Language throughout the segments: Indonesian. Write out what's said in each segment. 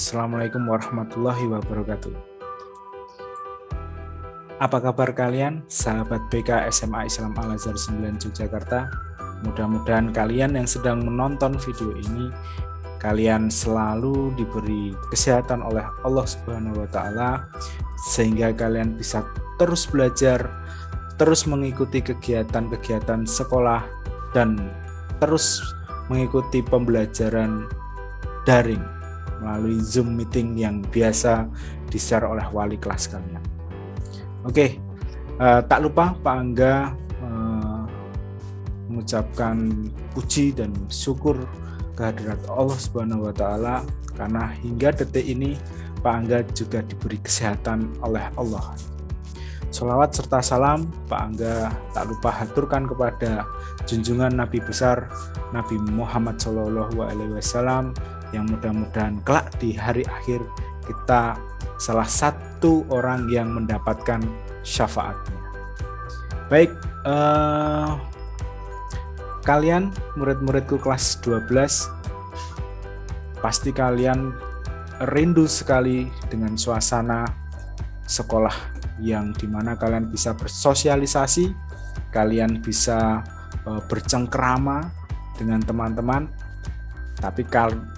Assalamualaikum warahmatullahi wabarakatuh. Apa kabar kalian, sahabat BK SMA Islam Al-Azhar 9 Yogyakarta? Mudah-mudahan kalian yang sedang menonton video ini, kalian selalu diberi kesehatan oleh Allah Subhanahu wa Ta'ala, sehingga kalian bisa terus belajar, terus mengikuti kegiatan-kegiatan sekolah, dan terus mengikuti pembelajaran daring melalui Zoom meeting yang biasa di-share oleh wali kelas kalian. Oke, tak lupa Pak Angga mengucapkan puji dan syukur kehadirat Allah Subhanahu wa Ta'ala karena hingga detik ini Pak Angga juga diberi kesehatan oleh Allah. Sholawat serta salam Pak Angga tak lupa haturkan kepada junjungan Nabi besar Nabi Muhammad SAW, yang mudah-mudahan kelak di hari akhir kita salah satu orang yang mendapatkan syafaatnya. Baik, kalian murid-muridku kelas 12, pasti kalian rindu sekali dengan suasana sekolah yang dimana kalian bisa bersosialisasi, kalian bisa bercengkerama dengan teman-teman. Tapi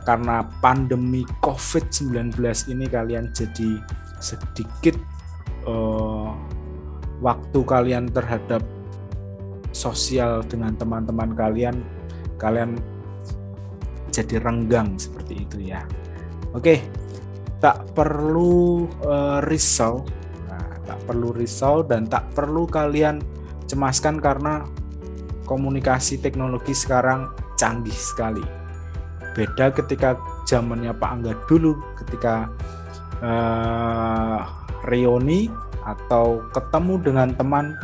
karena pandemi COVID-19 ini kalian jadi sedikit waktu kalian terhadap sosial dengan teman-teman kalian jadi renggang seperti itu ya. Oke, tak perlu risau, dan tak perlu kalian cemaskan karena komunikasi teknologi sekarang canggih sekali. Beda ketika zamannya Pak Angga dulu, ketika reuni atau ketemu dengan teman,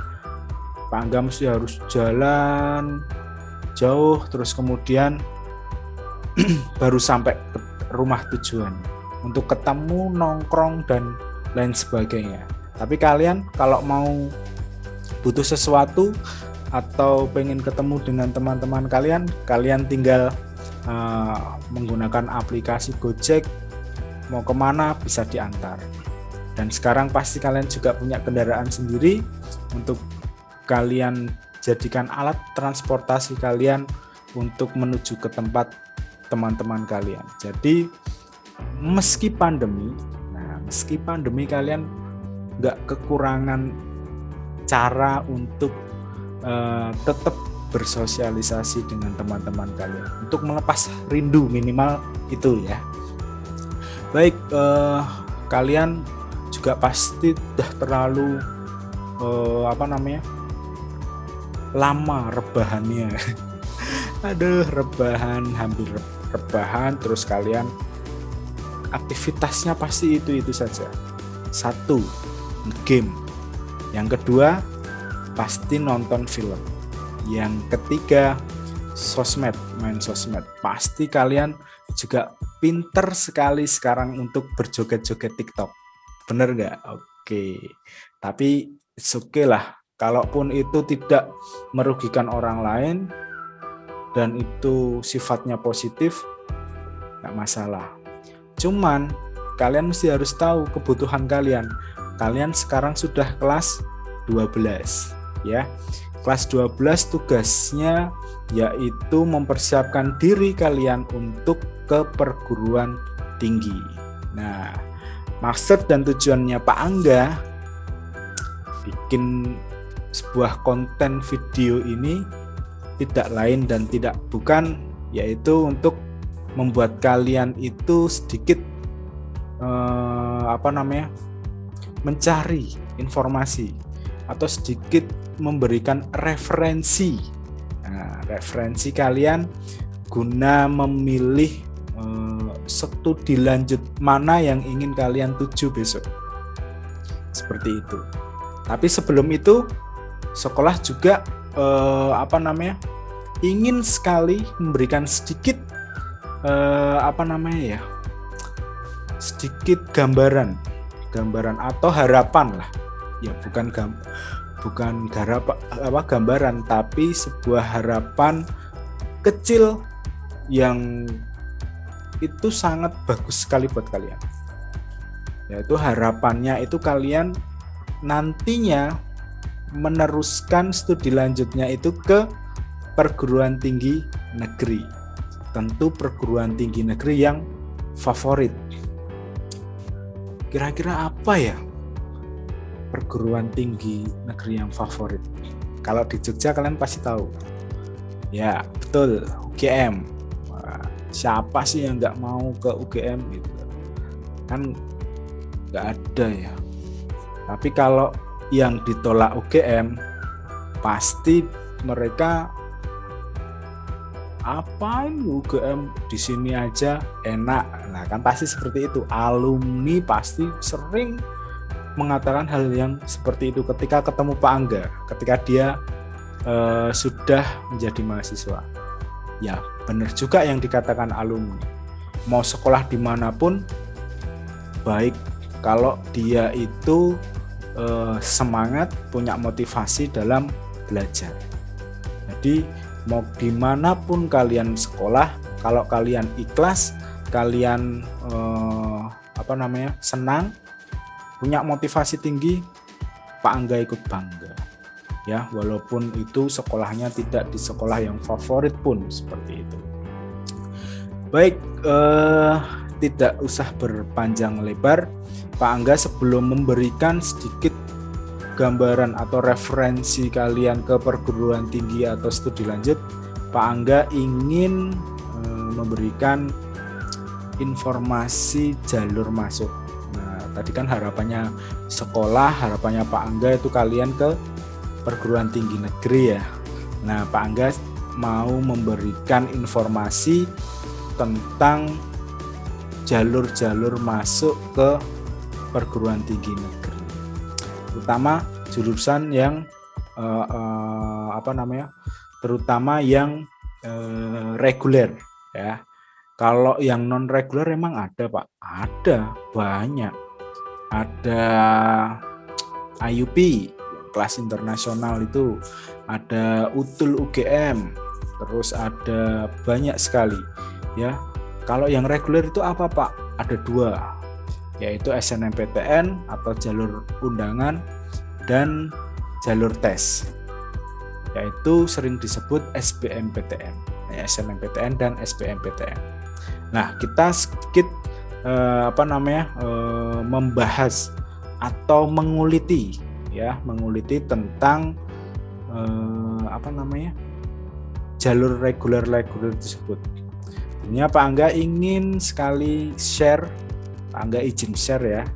Pak Angga mesti harus jalan jauh, terus kemudian baru sampai ke rumah tujuan untuk ketemu, nongkrong, dan lain sebagainya. Tapi kalian kalau mau butuh sesuatu atau pengen ketemu dengan teman-teman kalian tinggal menggunakan aplikasi Gojek, mau kemana bisa diantar. Dan sekarang pasti kalian juga punya kendaraan sendiri untuk kalian jadikan alat transportasi kalian untuk menuju ke tempat teman-teman kalian. Jadi meski pandemi kalian nggak kekurangan cara untuk tetap bersosialisasi dengan teman-teman kalian untuk melepas rindu, minimal itu ya. Baik, kalian juga pasti udah terlalu lama rebahannya. Hampir rebahan, terus kalian aktivitasnya pasti itu saja. Satu, game. Yang kedua, pasti nonton film. Yang ketiga, main sosmed. Pasti kalian juga pinter sekali sekarang untuk berjoget-joget TikTok. Bener nggak? Oke. Tapi oke lah. Kalaupun itu tidak merugikan orang lain dan itu sifatnya positif, nggak masalah. Cuman kalian mesti harus tahu kebutuhan kalian. Kalian sekarang sudah kelas 12 ya. Kelas 12 tugasnya yaitu mempersiapkan diri kalian untuk ke perguruan tinggi. Nah, maksud dan tujuannya Pak Angga bikin sebuah konten video ini tidak lain dan tidak bukan, yaitu untuk membuat kalian itu sedikit mencari informasi atau sedikit memberikan referensi. Nah, referensi kalian guna memilih studi lanjut mana yang ingin kalian tuju besok. Seperti itu. Tapi sebelum itu, sekolah juga ingin sekali memberikan sedikit sedikit gambaran atau harapan lah. Ya, bukan gambaran, tapi sebuah harapan kecil yang itu sangat bagus sekali buat kalian. Yaitu harapannya itu kalian nantinya meneruskan studi lanjutnya itu ke perguruan tinggi negeri. Tentu perguruan tinggi negeri yang favorit. Kira-kira apa ya perguruan tinggi negeri yang favorit? Kalau di Jogja kalian pasti tahu. Ya, betul, UGM. Wah, siapa sih yang nggak mau ke UGM gitu? Kan nggak ada ya. Tapi kalau yang ditolak UGM, pasti mereka apain UGM, di sini aja enak. Nah, kan pasti seperti itu. Alumni pasti sering mengatakan hal yang seperti itu ketika ketemu Pak Angga, ketika dia sudah menjadi mahasiswa. Ya, benar juga yang dikatakan alumni. Mau sekolah dimanapun, baik kalau dia itu semangat, punya motivasi dalam belajar. Jadi mau dimanapun kalian sekolah, kalau kalian ikhlas, kalian senang, punya motivasi tinggi, Pak Angga ikut bangga. Ya, walaupun itu sekolahnya tidak di sekolah yang favorit pun seperti itu. Baik, tidak usah berpanjang lebar. Pak Angga sebelum memberikan sedikit gambaran atau referensi kalian ke perguruan tinggi atau studi lanjut, Pak Angga ingin memberikan informasi jalur masuk. Nah, tadi kan harapannya sekolah, harapannya Pak Angga itu kalian ke perguruan tinggi negeri ya. Nah, Pak Angga mau memberikan informasi tentang jalur-jalur masuk ke perguruan tinggi negeri, terutama jurusan yang terutama yang reguler ya. Kalau yang non reguler emang ada Pak, ada banyak, ada IUP kelas internasional itu, ada UTUL UGM, terus ada banyak sekali ya. Kalau yang reguler itu apa Pak? Ada dua, yaitu SNMPTN atau jalur undangan dan jalur tes, yaitu sering disebut SBMPTN, SNMPTN dan SBMPTN. Nah, kita sedikit membahas atau menguliti tentang jalur reguler tersebut. Ini Pak Angga ingin sekali share. Pak Angga izin share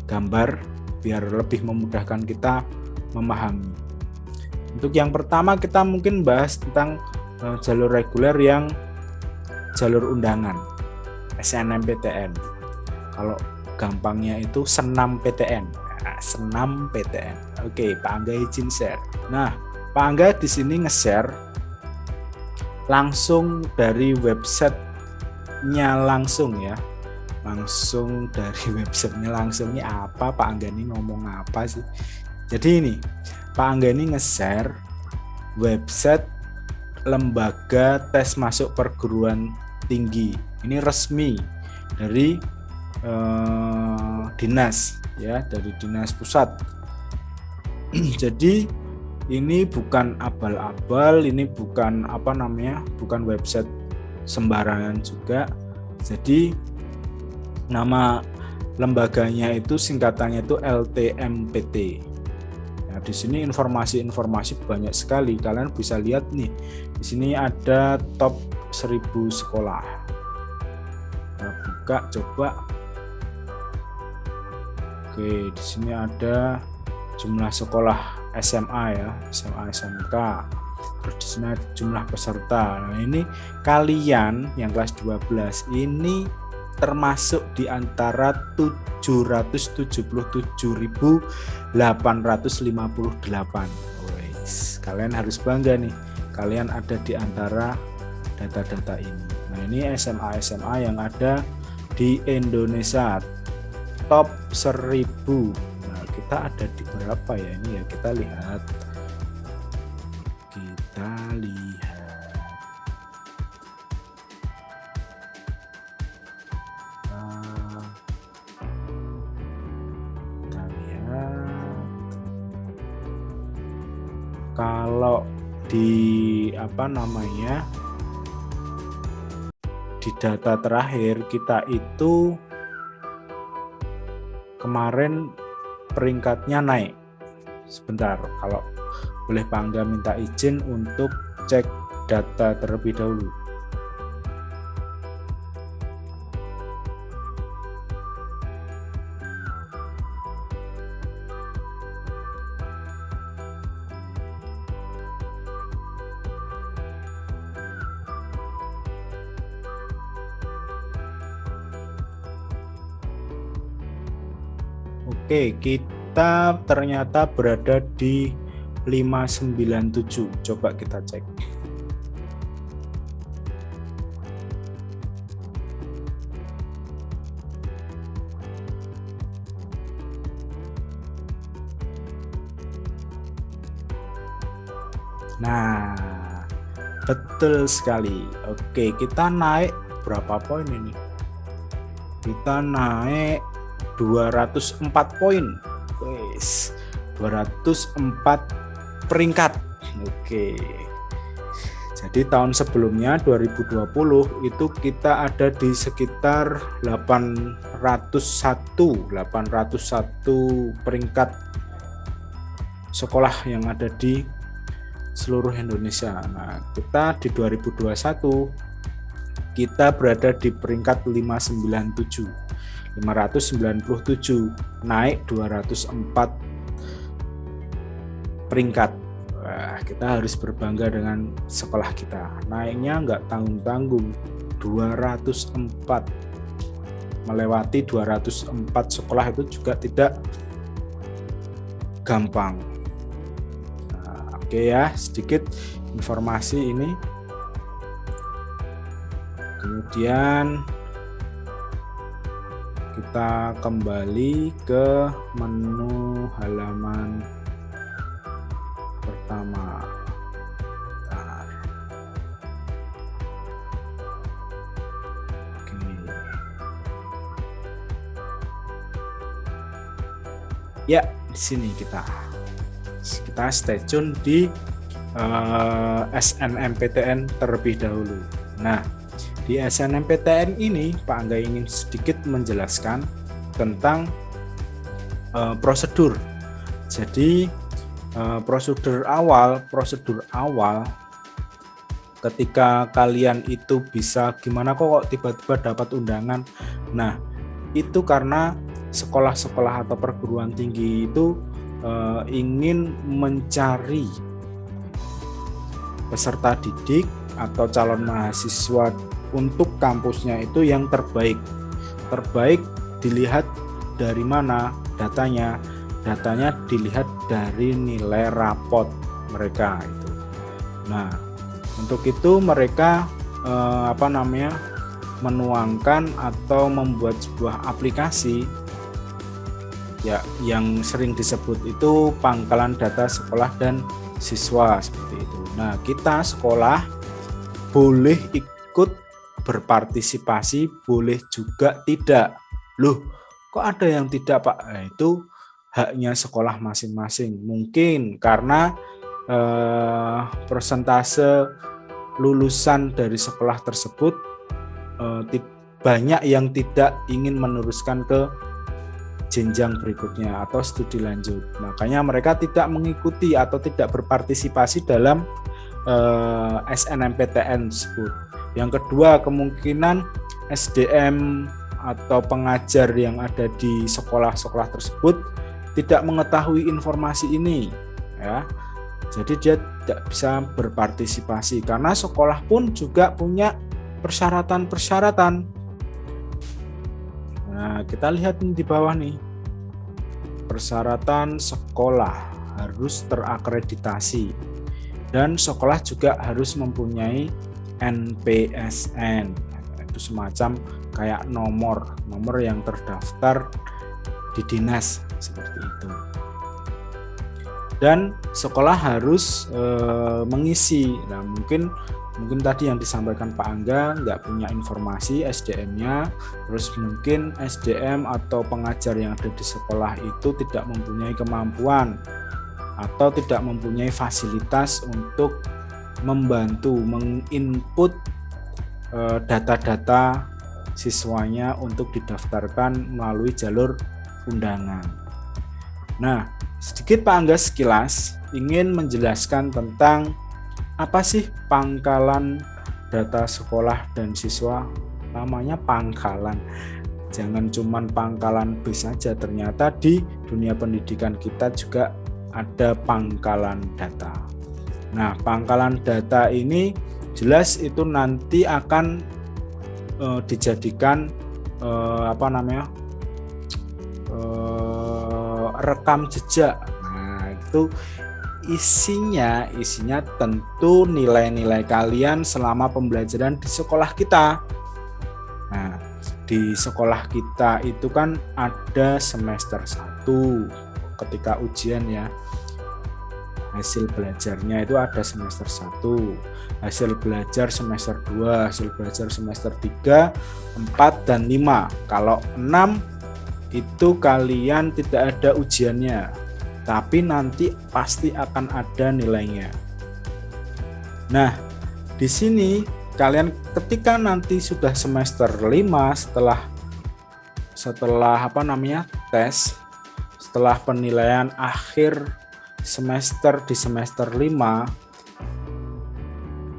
gambar biar lebih memudahkan kita memahami. Untuk yang pertama kita mungkin bahas tentang jalur reguler yang jalur undangan, SNMPTN. Kalau gampangnya itu SNMPTN. SNMPTN. Oke, Pak Angga izin share. Nah, Pak Angga di sini nge-share langsung dari websitenya langsung ya. Langsung dari websitenya langsungnya apa, Pak Angga ini ngomong apa sih? Jadi ini, Pak Angga ini nge-share website lembaga tes masuk perguruan tinggi. Ini resmi dari dinas ya, dari dinas pusat. Jadi ini bukan abal-abal, ini bukan bukan website sembarangan juga. Jadi nama lembaganya itu singkatannya itu LTMPT. Nah, di sini informasi banyak sekali. Kalian bisa lihat nih. Di sini ada top 1000 sekolah. Nah, buka coba. Oke, di sini ada jumlah sekolah SMA ya, SMA SMK. Terus di sini ada jumlah peserta. Nah, ini kalian yang kelas 12 ini termasuk di antara 777.858. Kalian harus bangga nih, kalian ada di antara data-data ini. Nah, ini SMA yang ada di Indonesia, top 1000. Nah, kita ada di berapa ya ini ya, kita lihat. Kalau di di data terakhir kita itu kemarin peringkatnya naik. Sebentar, kalau boleh Pak Angga minta izin untuk cek data terlebih dahulu. Oke, kita ternyata berada di 597. Coba kita cek. Nah, betul sekali. Oke, kita naik berapa poin ini? Kita naik 204 poin. Wes, 204 peringkat. Oke. Jadi tahun sebelumnya 2020 itu kita ada di sekitar 801 peringkat sekolah yang ada di seluruh Indonesia. Nah, kita di 2021 kita berada di peringkat 597, naik 204 peringkat. Wah, kita harus berbangga dengan sekolah kita. Naiknya nggak tanggung-tanggung, 204. Melewati 204 sekolah itu juga tidak gampang. Oke ya, sedikit informasi ini. Kemudian kita kembali ke menu halaman pertama. Oke. Ya, di sini kita stay tune di SNMPTN terlebih dahulu. Nah, di SNMPTN ini Pak Angga ingin sedikit menjelaskan tentang prosedur. Jadi prosedur awal ketika kalian itu bisa gimana kok tiba-tiba dapat undangan. Nah, itu karena sekolah-sekolah atau perguruan tinggi itu ingin mencari peserta didik atau calon mahasiswa untuk kampusnya itu yang terbaik. Terbaik dilihat dari mana datanya? Datanya dilihat dari nilai rapot mereka itu. Nah, untuk itu mereka menuangkan atau membuat sebuah aplikasi ya yang sering disebut itu pangkalan data sekolah dan siswa seperti itu. Nah, kita sekolah boleh ikut berpartisipasi, boleh juga tidak. Loh, kok ada yang tidak, Pak? Nah, itu haknya sekolah masing-masing. Mungkin karena persentase lulusan dari sekolah tersebut banyak yang tidak ingin meneruskan ke jenjang berikutnya atau studi lanjut. Makanya mereka tidak mengikuti atau tidak berpartisipasi dalam SNMPTN tersebut. Yang kedua, kemungkinan SDM atau pengajar yang ada di sekolah-sekolah tersebut tidak mengetahui informasi ini, ya. Jadi dia tidak bisa berpartisipasi karena sekolah pun juga punya persyaratan-persyaratan. Nah, kita lihat di bawah nih. Persyaratan sekolah harus terakreditasi dan sekolah juga harus mempunyai NPSN. Itu semacam kayak nomor yang terdaftar di dinas seperti itu. Dan sekolah harus mengisi. Nah, mungkin tadi yang disampaikan Pak Angga nggak punya informasi SDM-nya, terus mungkin SDM atau pengajar yang ada di sekolah itu tidak mempunyai kemampuan atau tidak mempunyai fasilitas untuk membantu menginput data-data siswanya untuk didaftarkan melalui jalur undangan. Nah, sedikit Pak Angga sekilas ingin menjelaskan tentang apa sih pangkalan data sekolah dan siswa. Namanya pangkalan, jangan cuman pangkalan B saja, ternyata di dunia pendidikan kita juga ada pangkalan data. Nah, pangkalan data ini jelas itu nanti akan dijadikan rekam jejak. Nah, itu isinya tentu nilai-nilai kalian selama pembelajaran di sekolah kita. Nah, di sekolah kita itu kan ada semester 1 ketika ujian ya. Hasil belajarnya itu ada semester 1, hasil belajar semester 2, hasil belajar semester 3, 4, dan 5. Kalau 6 itu kalian tidak ada ujiannya, tapi nanti pasti akan ada nilainya. Nah, di sini kalian ketika nanti sudah semester 5 setelah tes, setelah penilaian akhir semester di semester 5,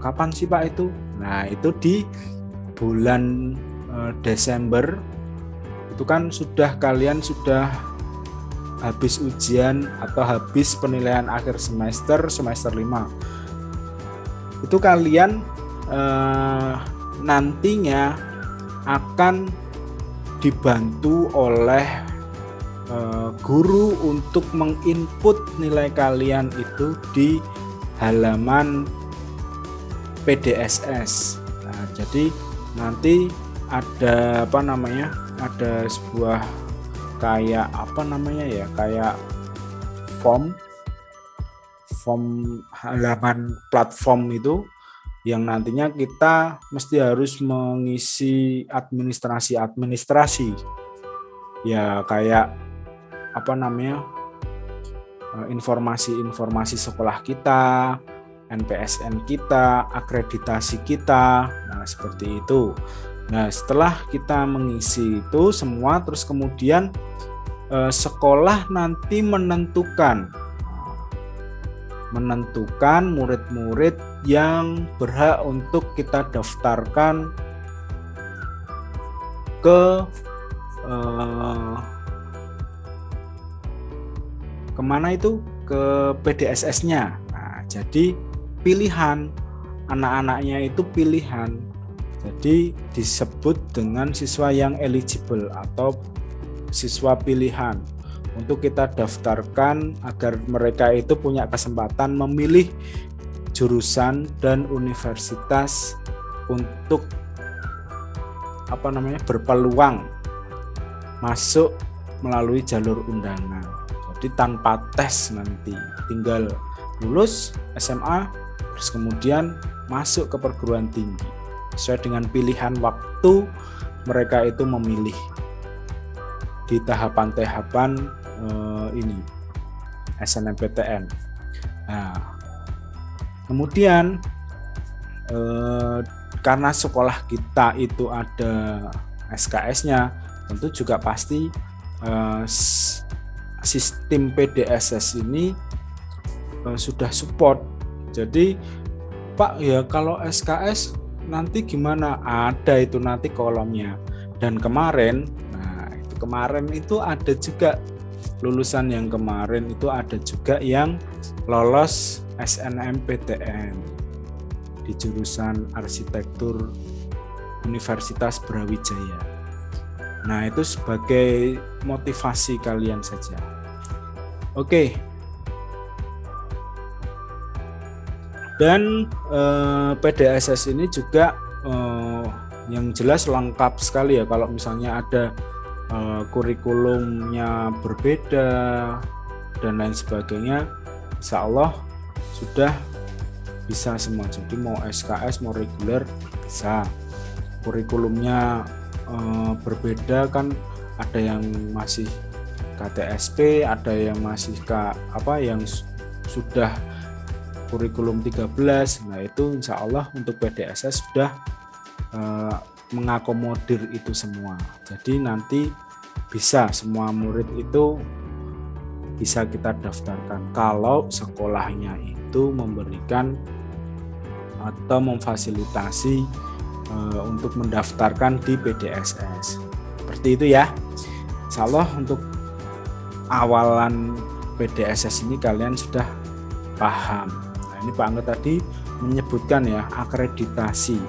kapan sih Pak itu? Nah, itu di bulan Desember itu kan kalian sudah habis ujian atau habis penilaian akhir semester 5. Itu kalian nantinya akan dibantu oleh guru untuk menginput nilai kalian itu di halaman PDSS. Nah, jadi nanti ada ada sebuah kayak kayak form halaman platform itu yang nantinya kita mesti harus mengisi administrasi ya, kayak informasi sekolah kita, NPSN kita, akreditasi kita. Nah, seperti itu. Nah, setelah kita mengisi itu semua, terus kemudian sekolah nanti menentukan murid-murid yang berhak untuk kita daftarkan ke kemana itu? Ke PDSS-nya. Nah, jadi pilihan anak-anaknya itu pilihan. Jadi disebut dengan siswa yang eligible atau siswa pilihan untuk kita daftarkan agar mereka itu punya kesempatan memilih jurusan dan universitas untuk berpeluang masuk melalui jalur undangan. Jadi tanpa tes, nanti tinggal lulus SMA terus kemudian masuk ke perguruan tinggi sesuai dengan pilihan waktu mereka itu memilih di tahapan-tahapan ini SNMPTN. Nah, kemudian karena sekolah kita itu ada SKS-nya, tentu juga pasti sistem PDSS ini sudah support. Jadi Pak ya, kalau SKS nanti gimana? Ada itu nanti kolomnya. Dan kemarin itu ada juga lulusan yang kemarin itu ada juga yang lolos SNMPTN di jurusan arsitektur Universitas Brawijaya. Nah, itu sebagai motivasi kalian saja. Oke. Dan PDSS ini juga yang jelas lengkap sekali ya. Kalau misalnya ada kurikulumnya berbeda dan lain sebagainya, insya Allah sudah bisa semua. Jadi mau SKS mau reguler bisa. Kurikulumnya berbeda kan, ada yang masih KTSP, ada yang masih yang sudah kurikulum 13, nah itu insya Allah untuk PDSS sudah mengakomodir itu semua. Jadi nanti bisa semua murid itu bisa kita daftarkan kalau sekolahnya itu memberikan atau memfasilitasi untuk mendaftarkan di PDSS. Seperti itu ya. Insya Allah untuk awalan PDSS ini kalian sudah paham. Nah, ini Pak Angga tadi menyebutkan ya akreditasi.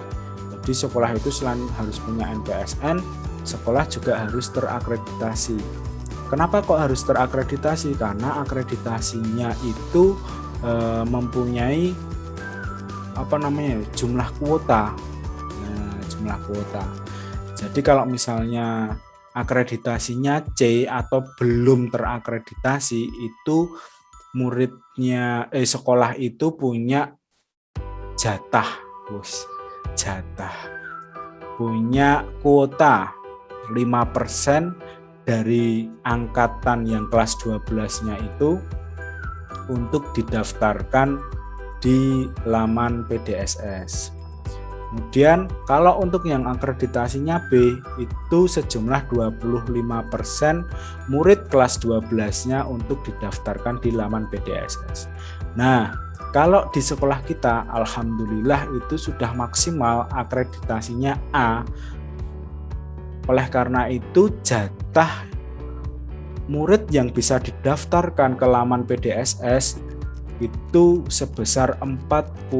Jadi sekolah itu selain harus punya NPSN, sekolah juga harus terakreditasi. Kenapa kok harus terakreditasi? Karena akreditasinya itu mempunyai jumlah kuota. Nah, jumlah kuota. Jadi kalau misalnya akreditasinya C atau belum terakreditasi, itu muridnya sekolah itu punya jatah, punya kuota 5% dari angkatan yang kelas 12-nya itu untuk didaftarkan di laman PDSS. Kemudian kalau untuk yang akreditasinya B itu sejumlah 25% murid kelas 12-nya untuk didaftarkan di laman PDSS. Nah, kalau di sekolah kita alhamdulillah itu sudah maksimal akreditasinya A. Oleh karena itu jatah murid yang bisa didaftarkan ke laman PDSS itu sebesar 40%.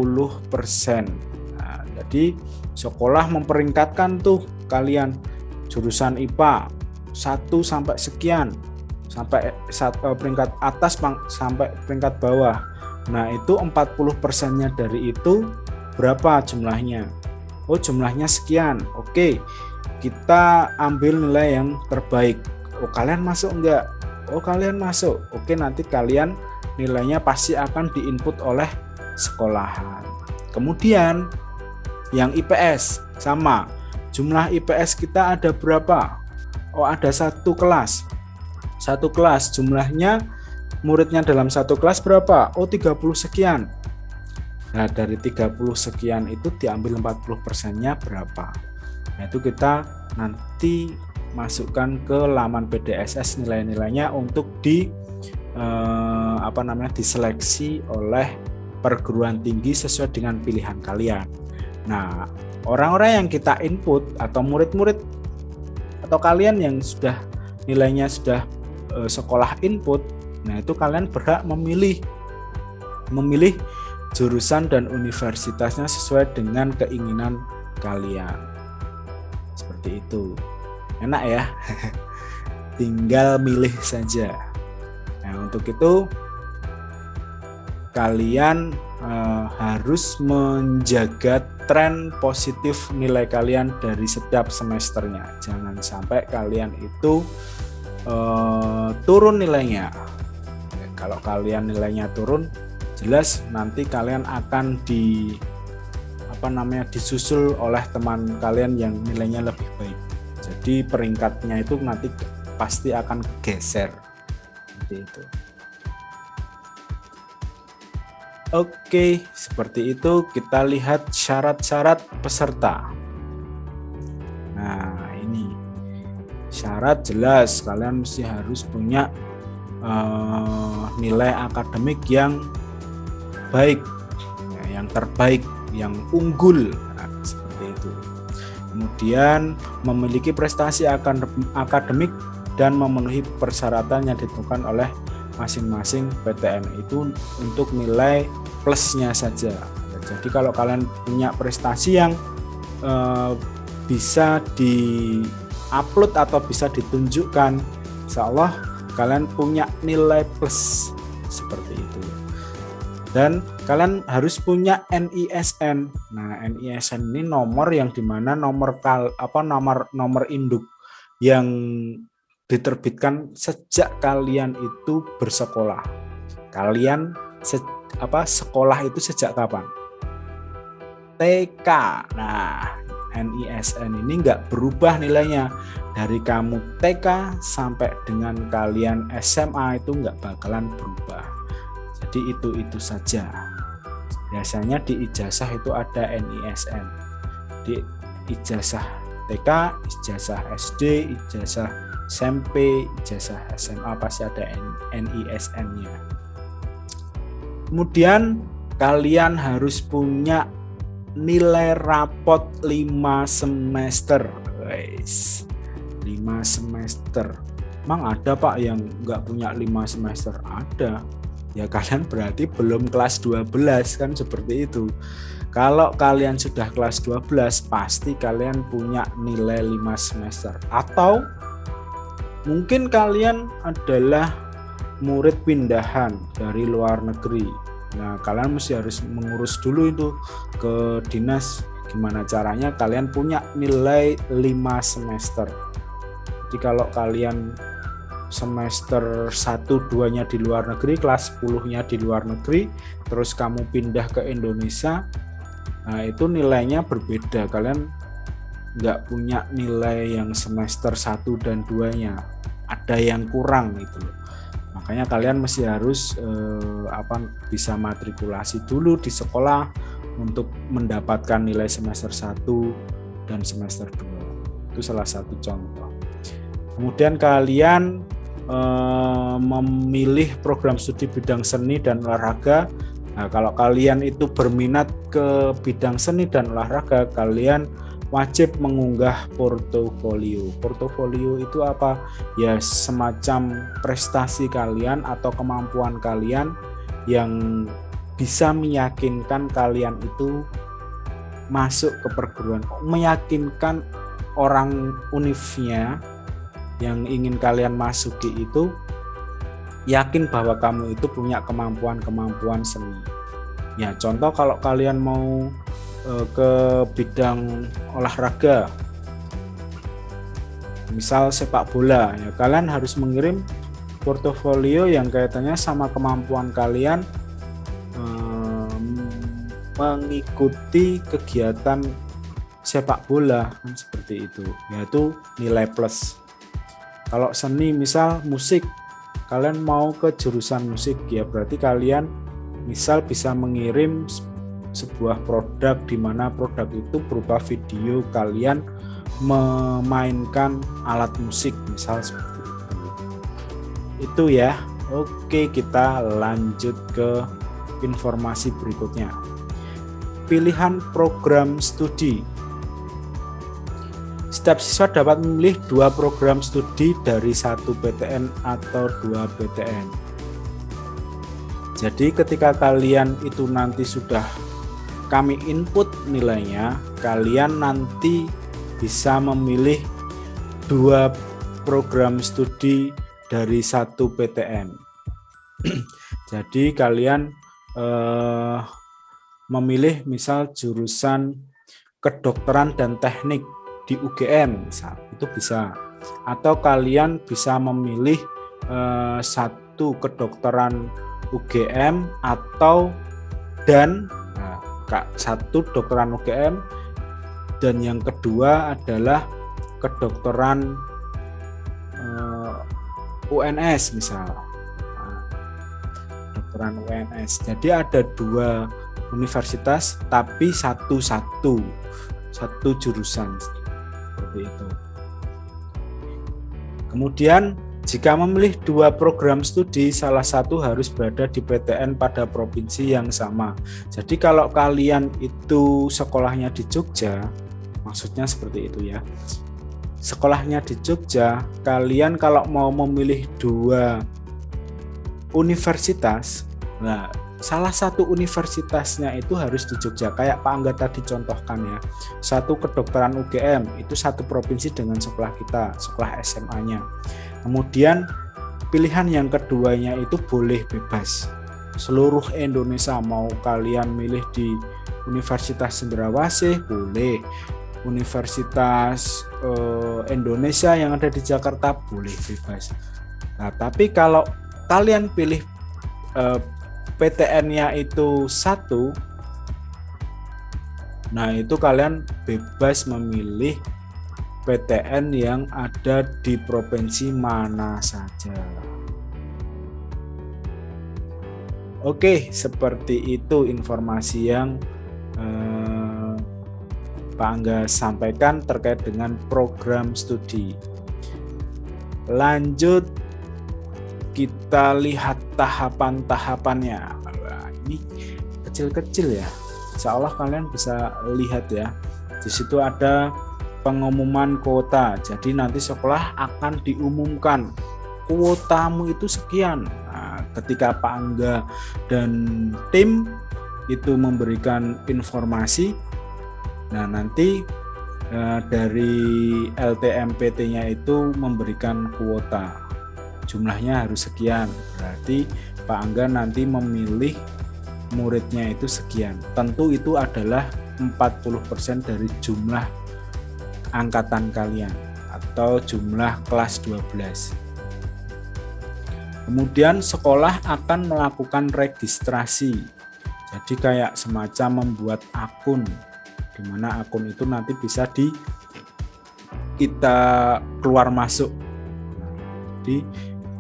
Nah, jadi sekolah memperingkatkan tuh kalian jurusan IPA 1 sampai sekian, sampai peringkat atas sampai peringkat bawah. Nah, itu 40%-nya dari itu berapa jumlahnya? Oh, jumlahnya sekian. Oke. Kita ambil nilai yang terbaik. Oh, kalian masuk enggak? Oh, kalian masuk. Oke, nanti kalian nilainya pasti akan diinput oleh sekolahan. Kemudian yang IPS sama. Jumlah IPS kita ada berapa? Oh, ada satu kelas. Satu kelas jumlahnya muridnya dalam satu kelas berapa? Oh, 30 sekian. Nah, dari 30 sekian itu diambil 40%-nya berapa? Nah, itu kita nanti masukkan ke laman PDSS nilai-nilainya untuk diseleksi oleh perguruan tinggi sesuai dengan pilihan kalian. Nah, orang-orang yang kita input atau murid-murid atau kalian yang sudah nilainya sudah sekolah input, nah itu kalian berhak memilih jurusan dan universitasnya sesuai dengan keinginan kalian. Seperti itu. Enak ya. Tinggal milih saja. Nah, untuk itu kalian harus menjaga tren positif nilai kalian dari setiap semesternya. Jangan sampai kalian itu turun nilainya. Kalau kalian nilainya turun, jelas nanti kalian akan disusul oleh teman kalian yang nilainya lebih baik. Jadi peringkatnya itu nanti pasti akan geser. Seperti itu. Oke, seperti itu kita lihat syarat-syarat peserta. Nah, ini syarat jelas kalian mesti harus punya nilai akademik yang baik, yang terbaik, yang unggul, nah, seperti itu. Kemudian memiliki prestasi akademik dan memenuhi persyaratan yang ditentukan oleh masing-masing PTN itu untuk nilai plusnya saja. Jadi kalau kalian punya prestasi yang bisa di-upload atau bisa ditunjukkan, insya Allah kalian punya nilai plus seperti itu. Dan kalian harus punya NISN. Nah, NISN ini nomor yang dimana nomor induk yang diterbitkan sejak kalian itu bersekolah. Kalian sekolah itu sejak kapan? TK. Nah, NISN ini nggak berubah nilainya dari kamu TK sampai dengan kalian SMA itu nggak bakalan berubah. Jadi itu saja. Biasanya di ijazah itu ada NISN. Di ijazah TK, ijazah SD, ijazah SMP, ijazah SMA pasti ada NISN-nya. Kemudian kalian harus punya nilai rapot 5 semester. Guys, 5 semester. Emang ada Pak yang nggak punya 5 semester? Ada. Ya kalian berarti belum kelas 12 kan, seperti itu. Kalau kalian sudah kelas 12 pasti kalian punya nilai 5 semester. Atau mungkin kalian adalah murid pindahan dari luar negeri. Nah, kalian mesti harus mengurus dulu itu ke dinas gimana caranya kalian punya nilai 5 semester. Jadi kalau kalian semester 1-2-nya di luar negeri, kelas 10-nya di luar negeri, terus kamu pindah ke Indonesia, nah itu nilainya berbeda. Kalian nggak punya nilai yang semester 1 dan 2-nya, ada yang kurang gitu loh. Makanya kalian mesti harus bisa matrikulasi dulu di sekolah untuk mendapatkan nilai semester 1 dan semester 2. Itu salah satu contoh. Kemudian kalian memilih program studi bidang seni dan olahraga. Nah, kalau kalian itu berminat ke bidang seni dan olahraga, kalian wajib mengunggah portofolio. Portofolio itu apa? Ya semacam prestasi kalian atau kemampuan kalian yang bisa meyakinkan kalian itu masuk ke perguruan, meyakinkan orang univnya yang ingin kalian masuki itu yakin bahwa kamu itu punya kemampuan seni. Ya contoh kalau kalian mau ke bidang olahraga, misal sepak bola, ya kalian harus mengirim portofolio yang kaitannya sama kemampuan kalian mengikuti kegiatan sepak bola, seperti itu, yaitu nilai plus. Kalau seni misal musik, kalian mau ke jurusan musik, ya berarti kalian misal bisa mengirim sebuah produk di mana produk itu berupa video kalian memainkan alat musik, misal seperti itu. Itu ya. Oke, kita lanjut ke informasi berikutnya. Pilihan program studi. Setiap siswa dapat memilih 2 program studi dari 1 PTN atau 2 PTN. Jadi ketika kalian itu nanti sudah kami input nilainya, kalian nanti bisa memilih 2 program studi dari 1 PTN. Jadi kalian memilih misal jurusan kedokteran dan teknik di UGM, misal, itu bisa. Atau kalian bisa memilih 1 kedokteran UGM atau dan 1 kedokteran UGM dan yang kedua adalah kedokteran UNS misal. Kedokteran UNS. Jadi ada 2 universitas tapi satu jurusan, seperti itu. Kemudian jika memilih 2 program studi, salah satu harus berada di PTN pada provinsi yang sama. Jadi kalau kalian itu sekolahnya di Jogja, maksudnya seperti itu ya. Sekolahnya di Jogja, kalian kalau mau memilih 2 universitas, nah salah satu universitasnya itu harus di Jogja. Kayak Pak Angga tadi contohkan ya. 1 kedokteran UGM, itu 1 provinsi dengan sekolah kita, sekolah SMA-nya. Kemudian pilihan yang keduanya itu boleh bebas. Seluruh Indonesia, mau kalian milih di Universitas Cendrawasih boleh, Universitas Indonesia yang ada di Jakarta boleh bebas. Nah, tapi kalau kalian pilih PTN-nya itu 1, nah itu kalian bebas memilih PTN yang ada di provinsi mana saja. Oke, seperti itu informasi yang Pak Angga sampaikan terkait dengan program studi. Lanjut kita lihat tahapan-tahapannya. Nah, ini kecil-kecil ya. Insya Allah kalian bisa lihat ya. Di situ ada pengumuman kuota. Jadi nanti sekolah akan diumumkan kuotamu itu sekian. Nah, ketika Pak Angga dan tim itu memberikan informasi, nah nanti dari LTMPT-nya itu memberikan kuota. Jumlahnya harus sekian. Berarti Pak Angga nanti memilih muridnya itu sekian. Tentu itu adalah 40% dari jumlah angkatan kalian atau jumlah kelas 12. Kemudian sekolah akan melakukan registrasi. Jadi kayak semacam membuat akun, di mana akun itu nanti bisa kita keluar masuk. Jadi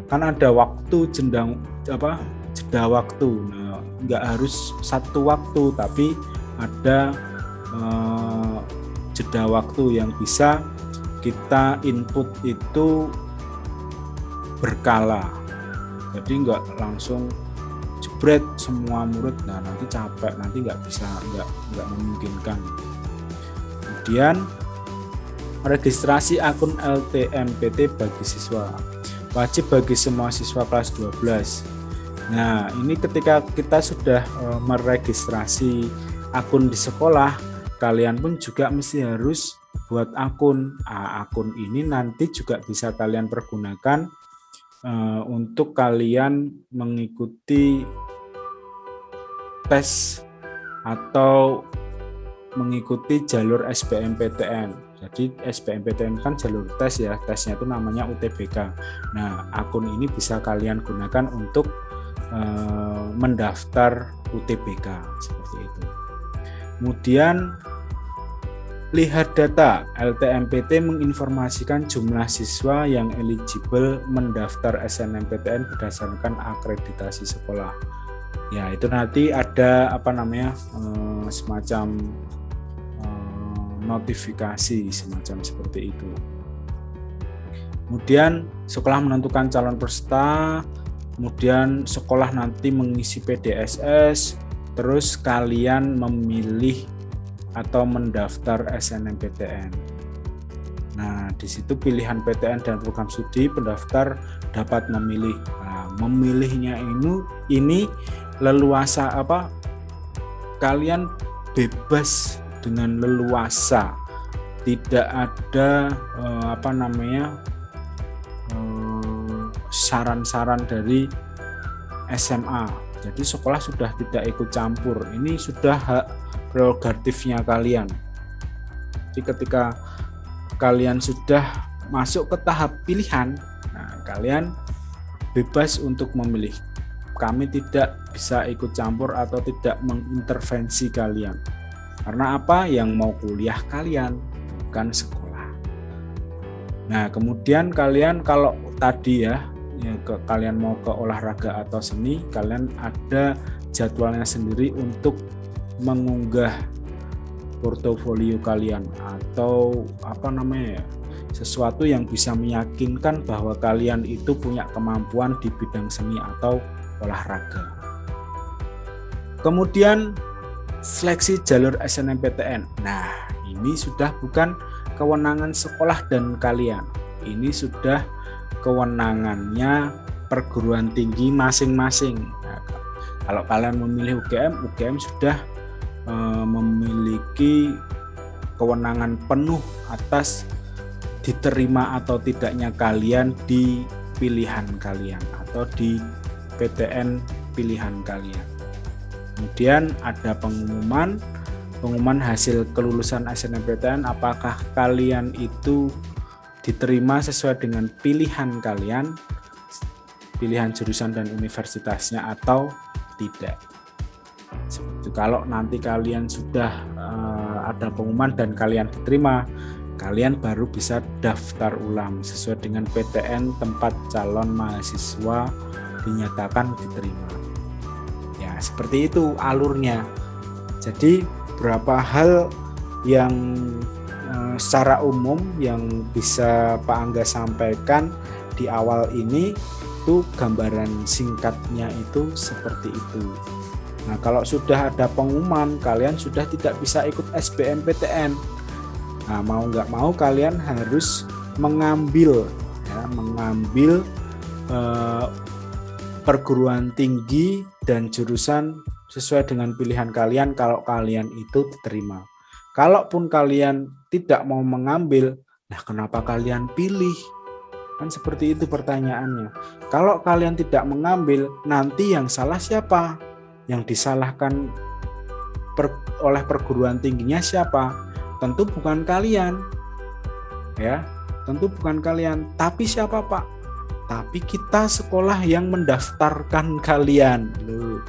kan ada waktu jeda waktu. Nah, nggak harus satu waktu, tapi ada jeda waktu yang bisa kita input itu berkala. Jadi nggak langsung jebret semua murid, nah nanti capek, nanti nggak memungkinkan. Kemudian registrasi akun LTMPT bagi siswa wajib bagi semua siswa kelas 12. Nah, ini ketika kita sudah meregistrasi akun di sekolah, kalian pun juga mesti harus buat akun. Akun ini nanti juga bisa kalian pergunakan untuk kalian mengikuti tes atau mengikuti jalur SBMPTN. Jadi SBMPTN kan jalur tes ya, tesnya itu namanya UTBK. Nah, akun ini bisa kalian gunakan untuk mendaftar UTBK seperti itu. Kemudian lihat data. LTMPT menginformasikan jumlah siswa yang eligible mendaftar SNMPTN berdasarkan akreditasi sekolah. Ya, itu nanti ada semacam notifikasi semacam seperti itu. Kemudian sekolah menentukan calon peserta, kemudian sekolah nanti mengisi PDSS, terus kalian memilih atau mendaftar SNMPTN. Nah, di situ pilihan PTN dan program studi pendaftar dapat memilih. Nah, memilihnya ini leluasa kalian bebas dengan leluasa, tidak ada saran-saran dari SMA. Jadi sekolah sudah tidak ikut campur. Ini sudah hak prerogatifnya kalian. Jadi ketika kalian sudah masuk ke tahap pilihan, nah kalian bebas untuk memilih. Kami tidak bisa ikut campur atau tidak mengintervensi kalian. Karena apa? Yang mau kuliah kalian, bukan sekolah. Nah, kemudian kalian kalau tadi kalian mau ke olahraga atau seni, kalian ada jadwalnya sendiri untuk mengunggah portofolio kalian atau sesuatu yang bisa meyakinkan bahwa kalian itu punya kemampuan di bidang seni atau olahraga. Kemudian seleksi jalur SNMPTN. Nah, ini sudah bukan kewenangan sekolah dan kalian. Ini sudah kewenangannya perguruan tinggi masing-masing. Nah, kalau kalian memilih UGM sudah memiliki kewenangan penuh atas diterima atau tidaknya kalian di pilihan kalian atau di PTN pilihan kalian. Kemudian ada pengumuman hasil kelulusan SNMPTN, apakah kalian itu diterima sesuai dengan pilihan kalian, pilihan jurusan dan universitasnya atau tidak. Seperti kalau nanti kalian sudah ada pengumuman dan kalian diterima, kalian baru bisa daftar ulang sesuai dengan PTN tempat calon mahasiswa dinyatakan diterima. Nah, seperti itu alurnya. Jadi beberapa hal yang secara umum yang bisa Pak Angga sampaikan di awal ini, itu gambaran singkatnya itu seperti itu. Nah, kalau sudah ada pengumuman kalian sudah tidak bisa ikut SBMPTN. Nah, mau nggak mau kalian harus mengambil perguruan tinggi dan jurusan sesuai dengan pilihan kalian kalau kalian itu diterima. Kalaupun kalian tidak mau mengambil, nah kenapa kalian pilih? Kan seperti itu pertanyaannya. Kalau kalian tidak mengambil, nanti yang salah siapa? Yang disalahkan oleh perguruan tingginya siapa? Tentu bukan kalian. Ya, tentu bukan kalian. Tapi siapa, Pak? Tapi kita sekolah yang mendaftarkan kalian. Loh.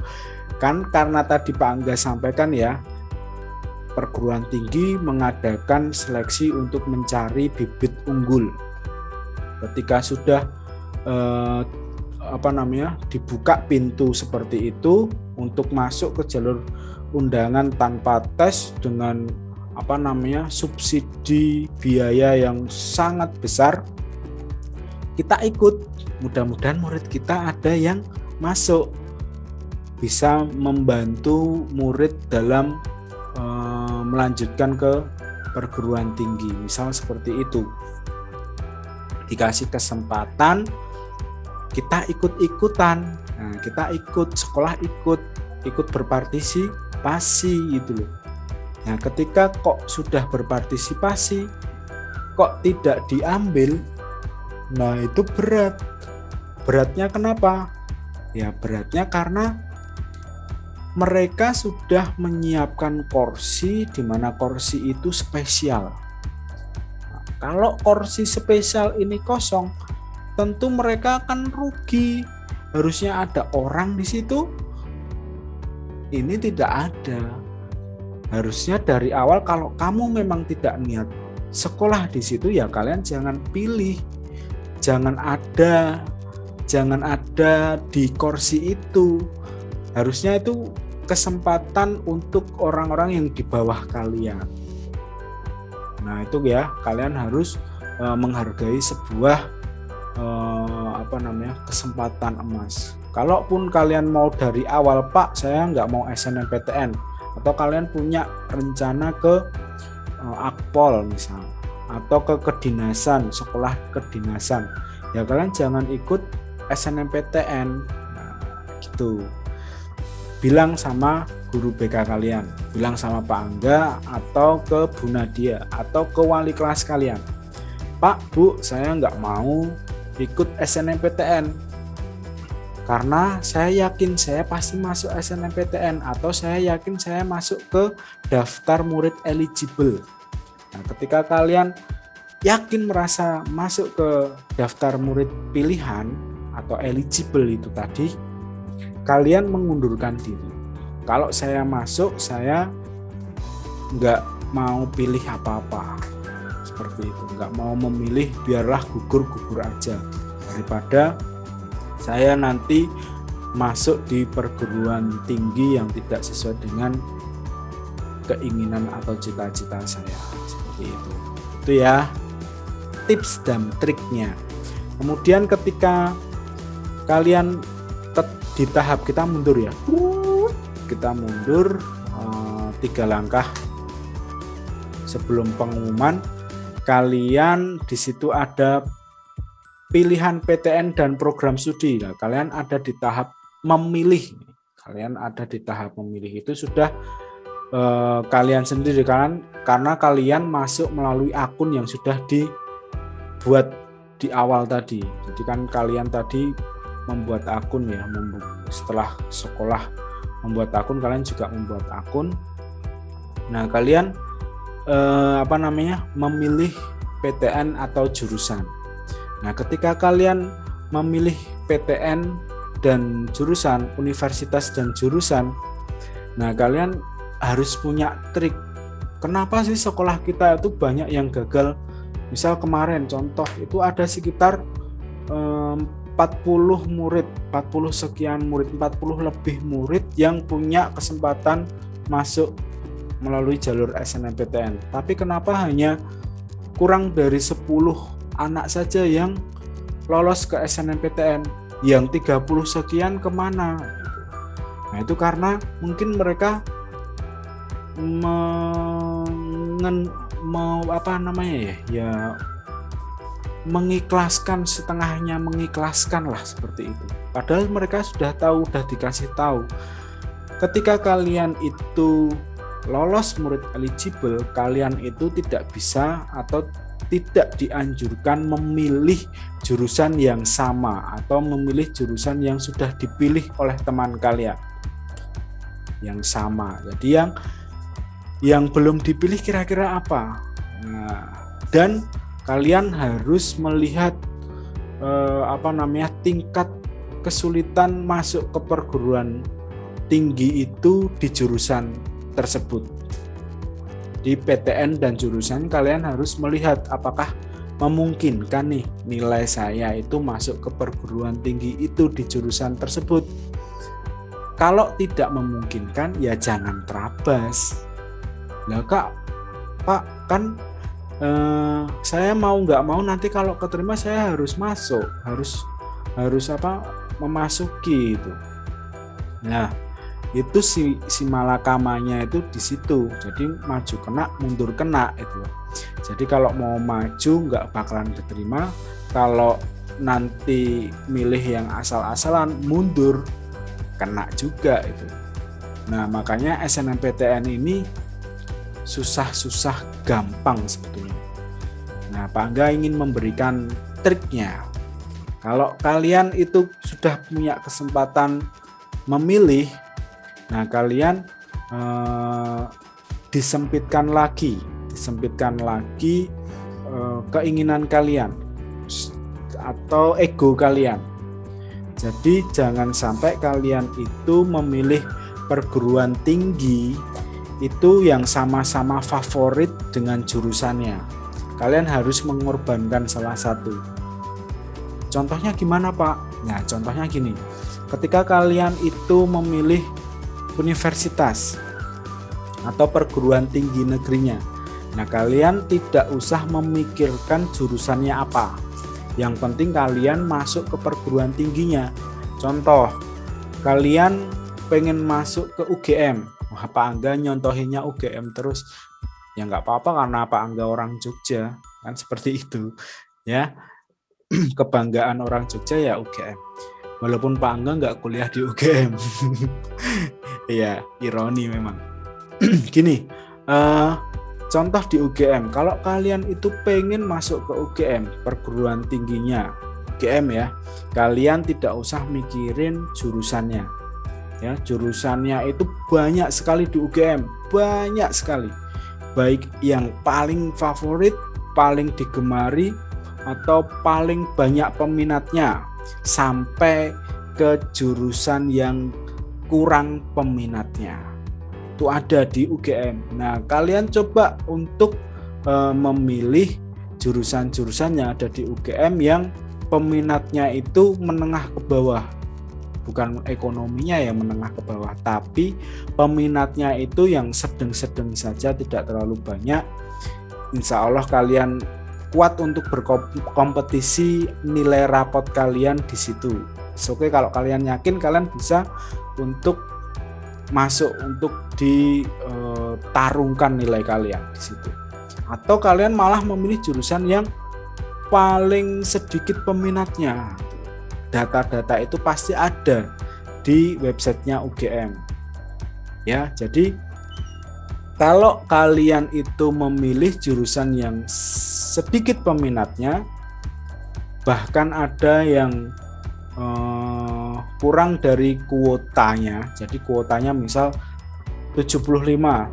Kan karena tadi Pak Angga sampaikan ya, perguruan tinggi mengadakan seleksi untuk mencari bibit unggul. Ketika sudah dibuka pintu seperti itu untuk masuk ke jalur undangan tanpa tes dengan subsidi biaya yang sangat besar, kita ikut. Mudah-mudahan murid kita ada yang masuk, bisa membantu murid dalam melanjutkan ke perguruan tinggi, misal seperti itu. Dikasih kesempatan, kita ikut-ikutan. Nah, kita ikut, sekolah ikut berpartisipasi gitu loh. Nah, ketika kok sudah berpartisipasi kok tidak diambil, nah itu berat. Beratnya kenapa? Ya beratnya karena mereka sudah menyiapkan kursi di mana kursi itu spesial. Nah, kalau kursi spesial ini kosong, tentu mereka akan rugi. Harusnya ada orang di situ. Ini tidak ada. Harusnya dari awal kalau kamu memang tidak niat sekolah di situ, ya kalian jangan pilih. Jangan ada di kursi itu. Harusnya itu kesempatan untuk orang-orang yang di bawah kalian. Nah, itu ya, kalian harus menghargai sebuah kesempatan emas. Kalaupun kalian mau dari awal, Pak, saya nggak mau SNMPTN, atau kalian punya rencana ke Akpol misal, atau ke kedinasan, sekolah kedinasan, ya kalian jangan ikut SNMPTN. Nah, gitu. Bilang sama guru BK kalian, bilang sama Pak Angga atau ke Bu Nadia atau ke wali kelas kalian, Pak, Bu, saya nggak mau ikut SNMPTN karena saya yakin saya pasti masuk SNMPTN, atau saya yakin saya masuk ke daftar murid eligible. Nah, ketika kalian yakin merasa masuk ke daftar murid pilihan atau eligible itu tadi, kalian mengundurkan diri. Kalau saya masuk, saya nggak mau pilih apa-apa, seperti itu, nggak mau memilih, biarlah gugur aja, daripada saya nanti masuk di perguruan tinggi yang tidak sesuai dengan keinginan atau cita-cita saya, seperti itu. Itu ya tips dan triknya. Kemudian ketika kalian di tahap kita mundur ya, kita mundur 3 langkah sebelum pengumuman. Kalian di situ ada pilihan PTN dan program studi. Nah, kalian ada di tahap memilih. Kalian ada di tahap memilih itu sudah kalian sendiri kan, karena kalian masuk melalui akun yang sudah dibuat di awal tadi. Jadi kan kalian tadi membuat akun ya, setelah sekolah membuat akun, kalian juga membuat akun. Nah, kalian memilih PTN atau jurusan. Nah, ketika kalian memilih PTN dan jurusan, universitas dan jurusan, nah kalian harus punya trik. Kenapa sih sekolah kita itu banyak yang gagal? Misal kemarin contoh itu ada sekitar 40 murid, 40 sekian murid, 40 lebih murid yang punya kesempatan masuk melalui jalur SNMPTN. Tapi kenapa hanya kurang dari 10 anak saja yang lolos ke SNMPTN? Yang 30 sekian kemana? Nah, itu karena mungkin mereka mengikhlaskan, setengahnya mengikhlaskan lah seperti itu. Padahal mereka sudah tahu, sudah dikasih tahu. Ketika kalian itu lolos murid eligible, kalian itu tidak bisa atau tidak dianjurkan memilih jurusan yang sama atau memilih jurusan yang sudah dipilih oleh teman kalian yang sama. Jadi yang belum dipilih kira-kira apa? Nah, dan kalian harus melihat tingkat kesulitan masuk ke perguruan tinggi itu di jurusan tersebut. Di PTN dan jurusan kalian harus melihat apakah memungkinkan nih nilai saya itu masuk ke perguruan tinggi itu di jurusan tersebut. Kalau tidak memungkinkan ya jangan terabas. Lah Pak kan saya mau nggak mau nanti kalau keterima saya harus masuk, harus memasuki itu. Nah, itu si malakamanya itu di situ. Jadi maju kena, mundur kena itu. Jadi kalau mau maju nggak bakalan diterima, kalau nanti milih yang asal-asalan mundur kena juga itu. Nah, makanya SNMPTN ini susah-susah gampang sebetulnya. Nah, Pak Angga ingin memberikan triknya. Kalau kalian itu sudah punya kesempatan memilih, nah kalian disempitkan lagi keinginan kalian atau ego kalian. Jadi jangan sampai kalian itu memilih perguruan tinggi itu yang sama-sama favorit dengan jurusannya. Kalian harus mengorbankan salah satu. Contohnya gimana, Pak? Nah, contohnya gini. Ketika kalian itu memilih universitas atau perguruan tinggi negerinya, nah kalian tidak usah memikirkan jurusannya apa. Yang penting kalian masuk ke perguruan tingginya. Contoh, kalian pengen masuk ke UGM. Wah, Pak Angga nyontohinnya UGM terus. Ya nggak apa-apa karena Pak Angga orang Jogja, kan seperti itu. Ya, kebanggaan orang Jogja ya UGM. Walaupun Pak Angga nggak kuliah di UGM. Iya, ironi memang. Gini, contoh di UGM, kalau kalian itu pengen masuk ke UGM, perguruan tingginya UGM ya, kalian tidak usah mikirin jurusannya. Ya, jurusannya itu banyak sekali di UGM, banyak sekali. Baik yang paling favorit, paling digemari, atau paling banyak peminatnya, sampai ke jurusan yang kurang peminatnya. Itu ada di UGM. Nah, kalian coba untuk memilih jurusan-jurusan yang ada di UGM yang peminatnya itu menengah ke bawah. Bukan ekonominya yang menengah ke bawah, tapi peminatnya itu yang sedang-sedang saja, tidak terlalu banyak. Insya Allah kalian kuat untuk berkompetisi, nilai rapot kalian di situ. Oke, kalau kalian yakin kalian bisa untuk masuk, untuk ditarungkan nilai kalian di situ. Atau kalian malah memilih jurusan yang paling sedikit peminatnya. Data-data itu pasti ada di websitenya UGM. Ya, jadi kalau kalian itu memilih jurusan yang sedikit peminatnya, bahkan ada yang kurang dari kuotanya. Jadi kuotanya misal 75.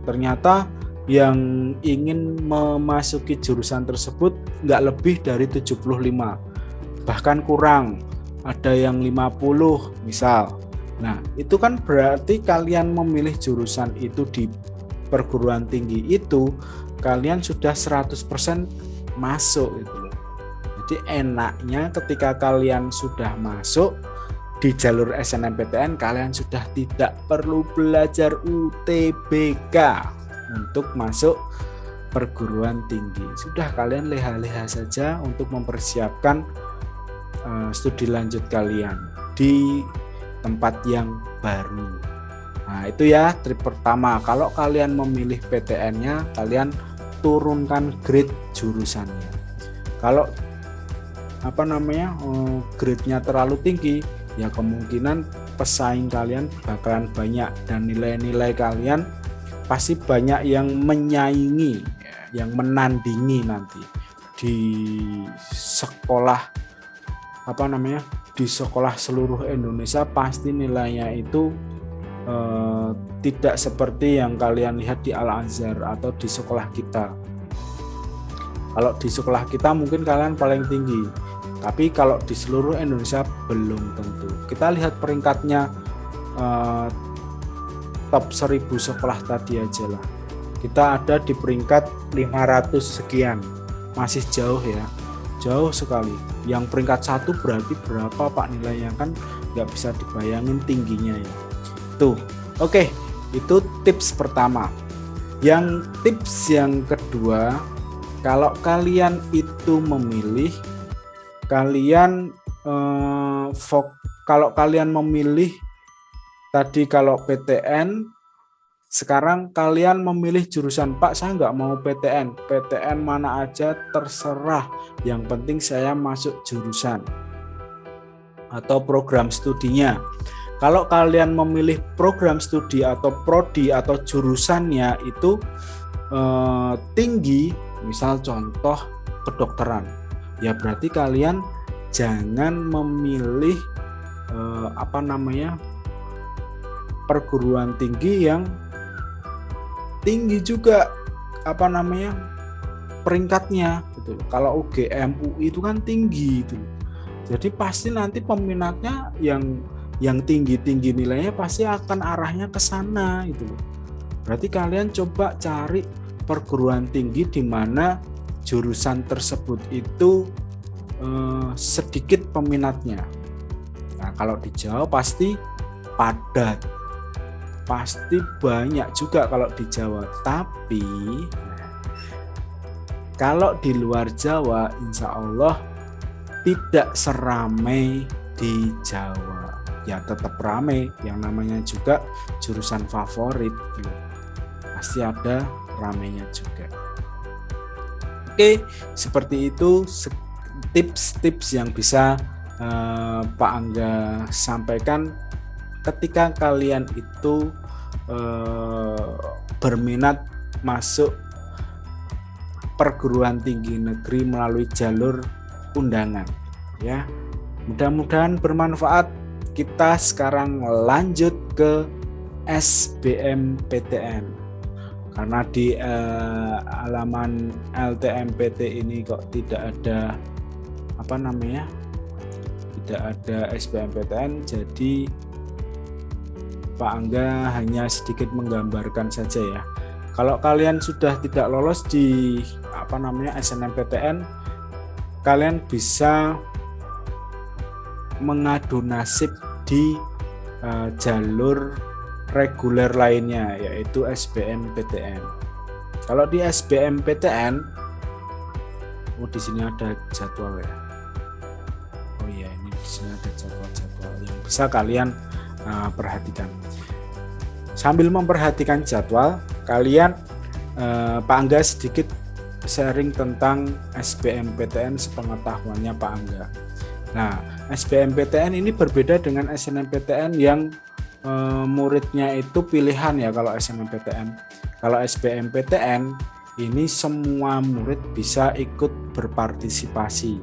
Ternyata yang ingin memasuki jurusan tersebut nggak lebih dari 75. Bahkan kurang, ada yang 50 misal. Nah, itu kan berarti kalian memilih jurusan itu di perguruan tinggi itu, kalian sudah 100% masuk itu loh. Jadi enaknya ketika kalian sudah masuk di jalur SNMPTN, kalian sudah tidak perlu belajar UTBK untuk masuk perguruan tinggi. Sudah kalian leha-leha saja untuk mempersiapkan studi lanjut kalian di tempat yang baru. Nah, itu ya trik pertama. Kalau kalian memilih PTN-nya, kalian turunkan grade jurusannya. Kalau grade-nya terlalu tinggi, ya kemungkinan pesaing kalian bakalan banyak dan nilai-nilai kalian pasti banyak yang menyaingi, yang menandingi nanti di sekolah di sekolah seluruh Indonesia. Pasti nilainya itu tidak seperti yang kalian lihat di Al-Azhar atau di sekolah kita. Kalau di sekolah kita mungkin kalian paling tinggi, tapi kalau di seluruh Indonesia belum tentu. Kita lihat peringkatnya top 1000 sekolah tadi aja lah. Kita ada di peringkat 500 sekian, masih jauh ya, jauh sekali. Yang peringkat 1 berarti berapa Pak nilainya, kan nggak bisa dibayangin tingginya ya. Tuh, oke, itu tips pertama. Yang tips yang kedua, kalau kalian itu memilih, kalau kalian memilih tadi kalau PTN, sekarang kalian memilih jurusan, Pak saya nggak mau PTN mana aja terserah, yang penting saya masuk jurusan atau program studinya. Kalau kalian memilih program studi atau prodi atau jurusannya itu tinggi, misal contoh kedokteran, ya berarti kalian jangan memilih perguruan tinggi yang tinggi juga peringkatnya gitu. Kalau UGM, UI itu kan tinggi itu. Jadi pasti nanti peminatnya yang tinggi-tinggi nilainya pasti akan arahnya ke sana itu. Berarti kalian coba cari perguruan tinggi di mana jurusan tersebut itu sedikit peminatnya. Nah, kalau di Jawa pasti padat, pasti banyak juga kalau di Jawa. Tapi kalau di luar Jawa, insya Allah tidak seramai di Jawa. Ya tetap ramai, yang namanya juga jurusan favorit gitu. Pasti ada ramainya juga. Oke, seperti itu tips-tips yang bisa Pak Angga sampaikan ketika kalian itu berminat masuk perguruan tinggi negeri melalui jalur undangan ya. Mudah-mudahan bermanfaat. Kita sekarang lanjut ke SBMPTN, karena di halaman LTMPT ini kok tidak ada tidak ada SBMPTN, jadi Pak Angga hanya sedikit menggambarkan saja ya. Kalau kalian sudah tidak lolos di SNMPTN, kalian bisa mengadu nasib di jalur reguler lainnya, yaitu SBMPTN. Kalau di SBMPTN, di sini ada jadwal ya. Oh iya, ini di sini ada jadwal-jadwal yang bisa kalian perhatikan. Sambil memperhatikan jadwal, kalian Pak Angga sedikit sharing tentang SBMPTN sepengetahuannya Pak Angga. Nah, SBMPTN ini berbeda dengan SNMPTN yang muridnya itu pilihan ya. Kalau SNMPTN, kalau SBMPTN ini semua murid bisa ikut berpartisipasi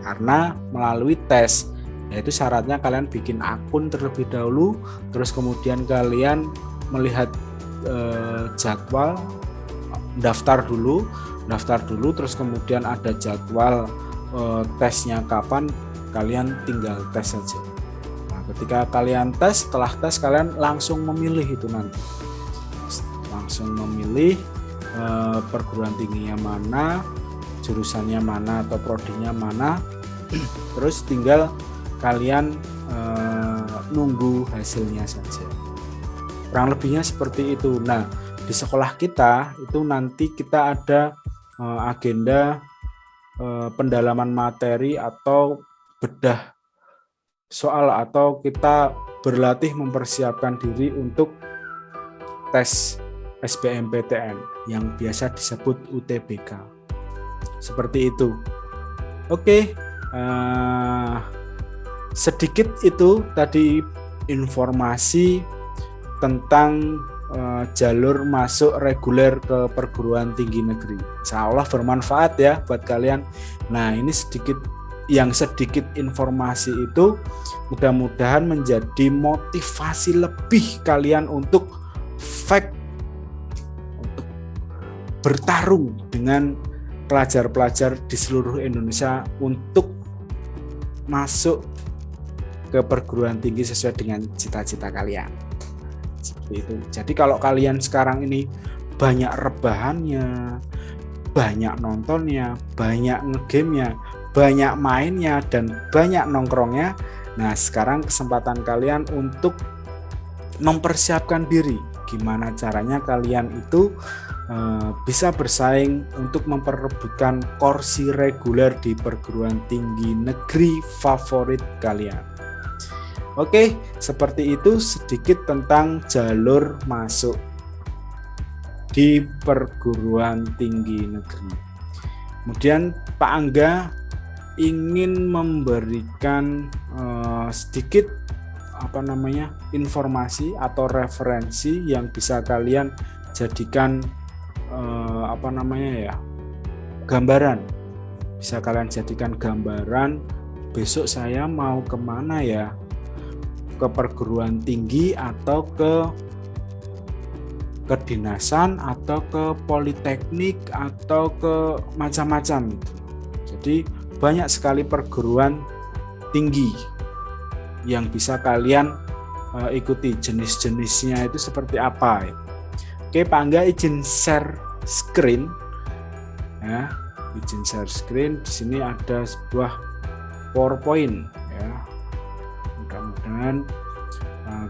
karena melalui tes, yaitu syaratnya kalian bikin akun terlebih dahulu, terus kemudian kalian melihat jadwal, daftar dulu, terus kemudian ada jadwal tesnya kapan, kalian tinggal tes saja. Nah, ketika kalian tes, setelah tes kalian langsung memilih itu nanti. Langsung memilih perguruan tingginya mana, jurusannya mana atau prodinya mana, terus tinggal kalian nunggu hasilnya saja. Kurang lebihnya seperti itu. Nah, di sekolah kita itu nanti kita ada agenda pendalaman materi atau bedah soal, atau kita berlatih mempersiapkan diri untuk tes SBMPTN yang biasa disebut UTBK. Seperti itu. Oke, sedikit itu tadi informasi tentang jalur masuk reguler ke perguruan tinggi negeri. Insya Allah bermanfaat ya buat kalian. Nah, ini sedikit informasi itu mudah-mudahan menjadi motivasi lebih kalian untuk untuk bertarung dengan pelajar-pelajar di seluruh Indonesia untuk masuk ke perguruan tinggi sesuai dengan cita-cita kalian. Seperti itu. Jadi kalau kalian sekarang ini banyak rebahannya, banyak nontonnya, banyak ngegamenya, banyak mainnya, dan banyak nongkrongnya, nah sekarang kesempatan kalian untuk mempersiapkan diri. Gimana caranya kalian itu bisa bersaing untuk memperebutkan kursi reguler di perguruan tinggi negeri favorit kalian. Oke, seperti itu sedikit tentang jalur masuk di perguruan tinggi negeri. Kemudian Pak Angga ingin memberikan sedikit informasi atau referensi yang bisa kalian jadikan gambaran. Bisa kalian jadikan gambaran, besok saya mau kemana ya? Ke perguruan tinggi atau ke kedinasan atau ke politeknik atau ke macam-macam. Jadi banyak sekali perguruan tinggi yang bisa kalian ikuti, jenis-jenisnya itu seperti apa. Oke, Pak Angga izin share screen ya, izin share screen. Di sini ada sebuah PowerPoint ya, mudah-mudahan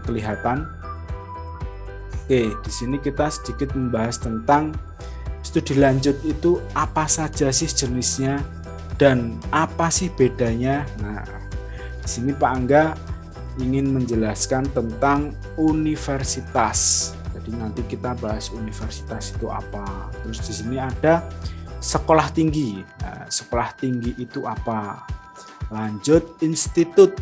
kelihatan. Oke, di sini kita sedikit membahas tentang studi lanjut itu apa saja sih jenisnya dan apa sih bedanya. Nah, di sini Pak Angga ingin menjelaskan tentang universitas. Jadi nanti kita bahas universitas itu apa. Terus di sini ada sekolah tinggi. Nah, sekolah tinggi itu apa? Lanjut institut.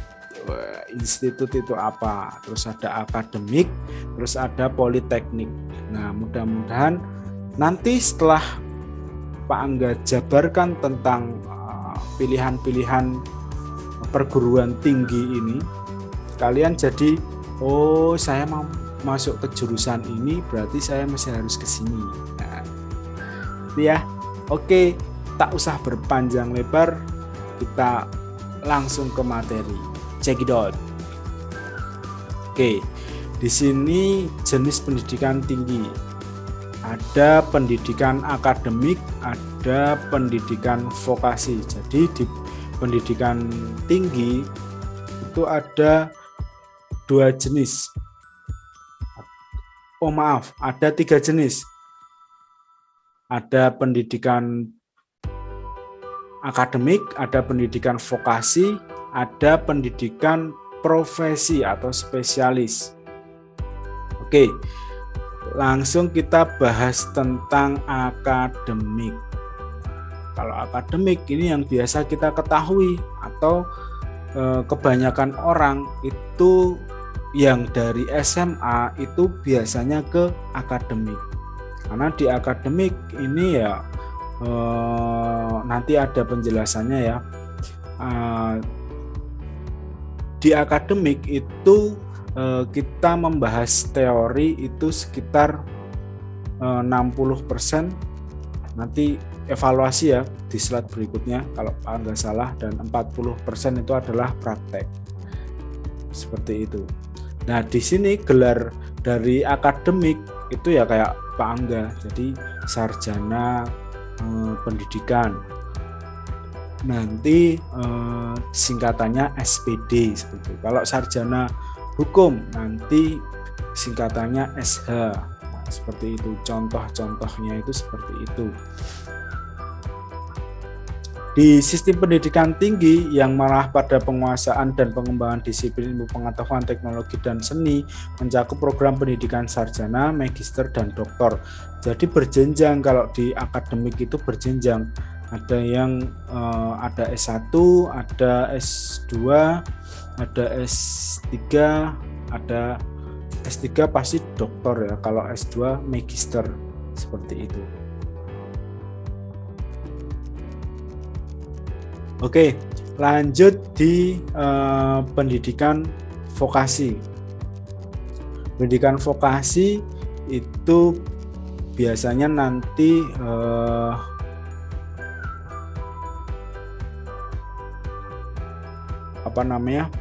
Institut itu apa? Terus ada akademik, terus ada politeknik. Nah, mudah-mudahan nanti setelah Pak Angga jabarkan tentang pilihan-pilihan perguruan tinggi ini, kalian jadi, oh saya mau masuk ke jurusan ini, berarti saya masih harus ke sini. Nah, itu ya. Oke, tak usah berpanjang lebar, kita langsung ke materi. Check it out. Oke, di sini jenis pendidikan tinggi. Ada pendidikan akademik, ada pendidikan vokasi. Jadi di pendidikan tinggi itu ada 2 jenis. Oh maaf, ada 3 jenis. Ada pendidikan akademik, ada pendidikan vokasi, ada pendidikan profesi atau spesialis. Oke, langsung kita bahas tentang akademik. Kalau akademik ini yang biasa kita ketahui atau kebanyakan orang itu yang dari SMA itu biasanya ke akademik. Karena di akademik ini ya nanti ada penjelasannya ya. Di akademik itu kita membahas teori itu sekitar 60%, nanti evaluasi ya di slide berikutnya kalau nggak salah, dan 40% itu adalah praktek. Seperti itu. Nah, di sini gelar dari akademik itu ya kayak Pak Angga, jadi sarjana pendidikan, nanti singkatannya SPD seperti itu. Kalau sarjana hukum nanti singkatannya SH. Nah, seperti itu. Contoh-contohnya itu seperti itu. Di sistem pendidikan tinggi yang malah pada penguasaan dan pengembangan disiplin ilmu pengetahuan, teknologi, dan seni mencakup program pendidikan sarjana, magister, dan doktor. Jadi berjenjang, kalau di akademik itu berjenjang. Ada yang ada S1, ada S2, ada S3, ada S3 pasti doktor ya. Kalau S2 magister seperti itu. Oke, lanjut di pendidikan vokasi. Pendidikan vokasi itu biasanya nanti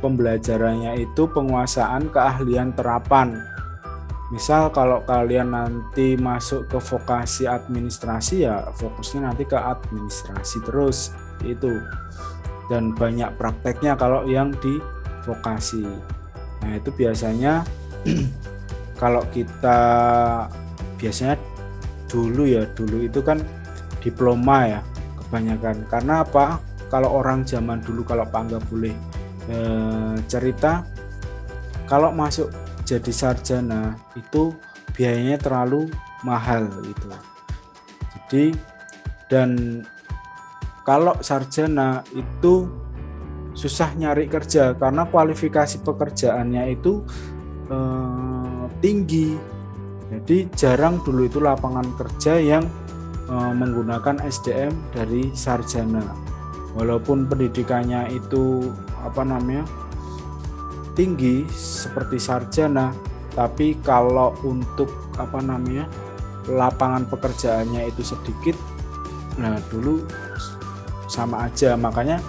pembelajarannya itu penguasaan keahlian terapan. Misal kalau kalian nanti masuk ke vokasi administrasi, ya fokusnya nanti ke administrasi terus itu. Dan banyak prakteknya kalau yang di vokasi. Nah, itu biasanya kalau kita biasanya dulu itu kan diploma ya kebanyakan. Karena apa? Kalau orang zaman dulu, kalau Pak Angga boleh cerita, kalau masuk jadi sarjana itu biayanya terlalu mahal itu. Jadi, dan kalau sarjana itu susah nyari kerja karena kualifikasi pekerjaannya itu tinggi. Jadi jarang dulu itu lapangan kerja yang menggunakan SDM dari sarjana. Walaupun pendidikannya itu tinggi seperti sarjana, tapi kalau untuk lapangan pekerjaannya itu sedikit. Nah, dulu sama aja. Makanya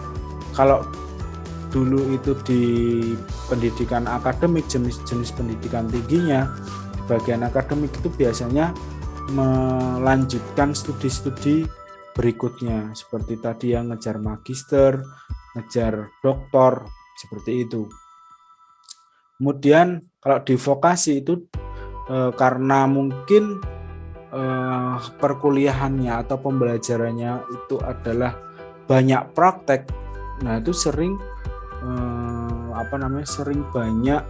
kalau dulu itu di pendidikan akademik, jenis pendidikan tingginya, di bagian akademik itu biasanya melanjutkan studi-studi berikutnya, seperti tadi yang ngejar magister, ngejar doktor, seperti itu. Kemudian kalau di vokasi itu karena mungkin perkuliahannya atau pembelajarannya itu adalah banyak praktek. Nah, itu sering sering banyak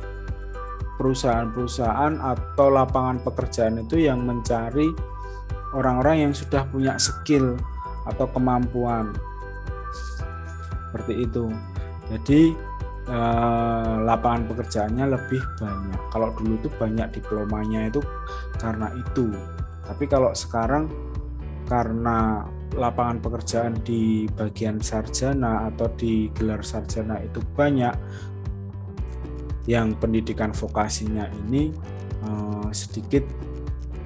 perusahaan-perusahaan atau lapangan pekerjaan itu yang mencari orang-orang yang sudah punya skill atau kemampuan seperti itu. Jadi lapangan pekerjaannya lebih banyak. Kalau dulu itu banyak diplomanya itu karena itu. Tapi kalau sekarang karena lapangan pekerjaan di bagian sarjana atau di gelar sarjana itu banyak, yang pendidikan vokasinya ini sedikit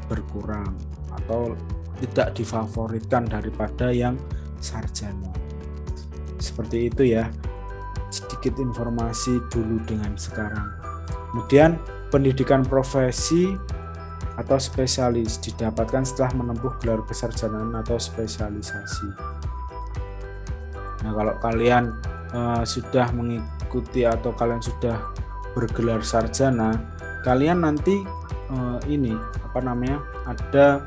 berkurang atau tidak difavoritkan daripada yang sarjana. Seperti itu ya, sedikit informasi dulu dengan sekarang. Kemudian pendidikan profesi atau spesialis didapatkan setelah menempuh gelar kesarjanaan atau spesialisasi. Nah, kalau kalian sudah mengikuti atau kalian sudah bergelar sarjana, kalian nanti ada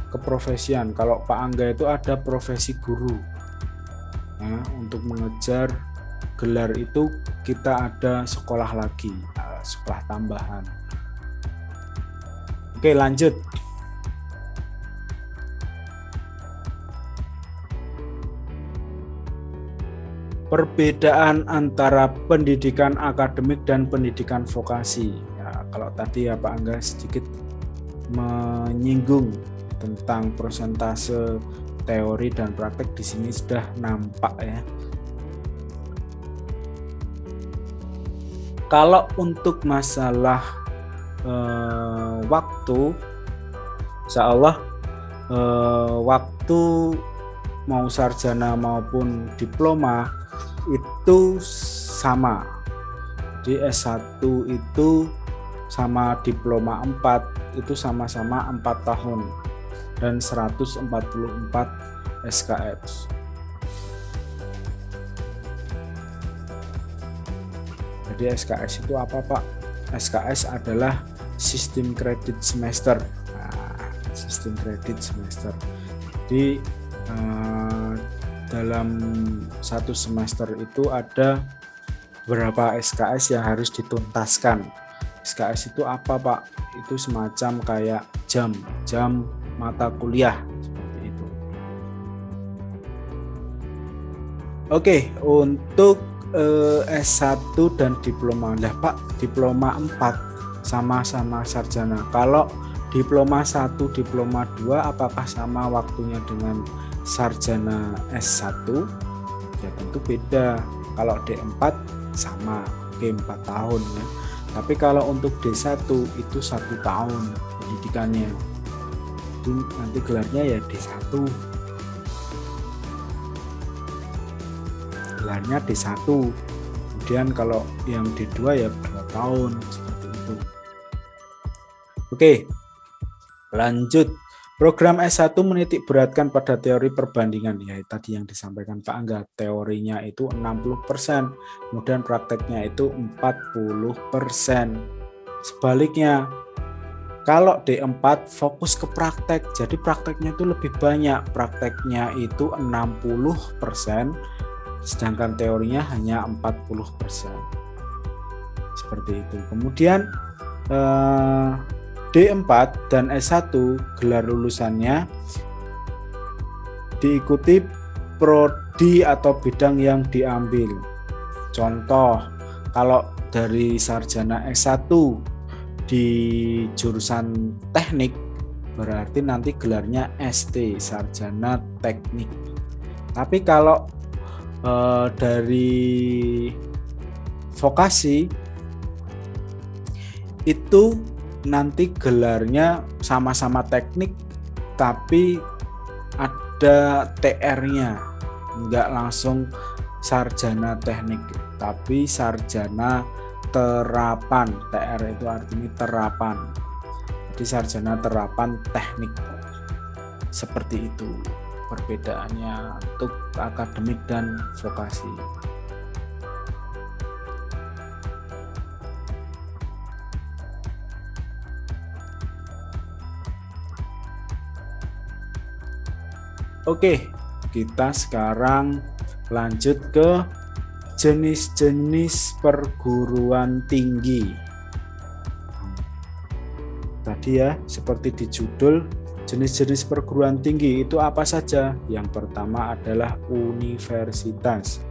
keprofesian. Kalau Pak Angga itu ada profesi guru. Nah, untuk mengejar gelar itu kita ada sekolah lagi, sekolah tambahan. Oke, lanjut. Perbedaan antara pendidikan akademik dan pendidikan vokasi. Ya, kalau tadi ya Pak Angga sedikit menyinggung tentang persentase teori dan praktek, di sini sudah nampak ya. Kalau untuk masalah waktu, insya Allah waktu mau sarjana maupun diploma itu sama. Di S1 itu sama diploma 4 itu sama-sama 4 tahun dan 144 SKS. Jadi SKS itu apa Pak? SKS adalah sistem kredit semester. Nah, sistem kredit semester. Jadi dalam satu semester itu ada berapa SKS yang harus dituntaskan. SKS itu apa Pak? Itu semacam kayak jam mata kuliah seperti itu. Oke, untuk S1 dan diploma. Lah Pak, diploma 4 sama-sama sarjana. Kalau diploma 1, diploma 2 apakah sama waktunya dengan sarjana S1? Ya tentu beda. Kalau D4 sama, oke 4 tahun ya. Tapi kalau untuk D1 itu 1 tahun pendidikannya. Itu nanti gelarnya ya D1. Gelarnya D1. Kemudian kalau yang D2 ya 2 tahun seperti itu. Oke. Lanjut. Program S1 menitik beratkan pada teori perbandingan. Ya tadi yang disampaikan Pak Angga, teorinya itu 60%, kemudian prakteknya itu 40%. Sebaliknya, kalau D4 fokus ke praktek, jadi prakteknya itu lebih banyak. Prakteknya itu 60%, sedangkan teorinya hanya 40%. Seperti itu. Kemudian D4 dan S1 gelar lulusannya diikuti prodi atau bidang yang diambil. Contoh, kalau dari sarjana S1 di jurusan teknik berarti nanti gelarnya ST, sarjana teknik. Tapi kalau dari vokasi itu nanti gelarnya sama-sama teknik tapi ada TR-nya, enggak langsung sarjana teknik tapi sarjana terapan. TR itu artinya terapan, jadi sarjana terapan teknik. Seperti itu perbedaannya untuk akademik dan vokasi. Oke, kita sekarang lanjut ke jenis-jenis perguruan tinggi. Tadi ya, seperti di judul, jenis-jenis perguruan tinggi itu apa saja? Yang pertama adalah universitas.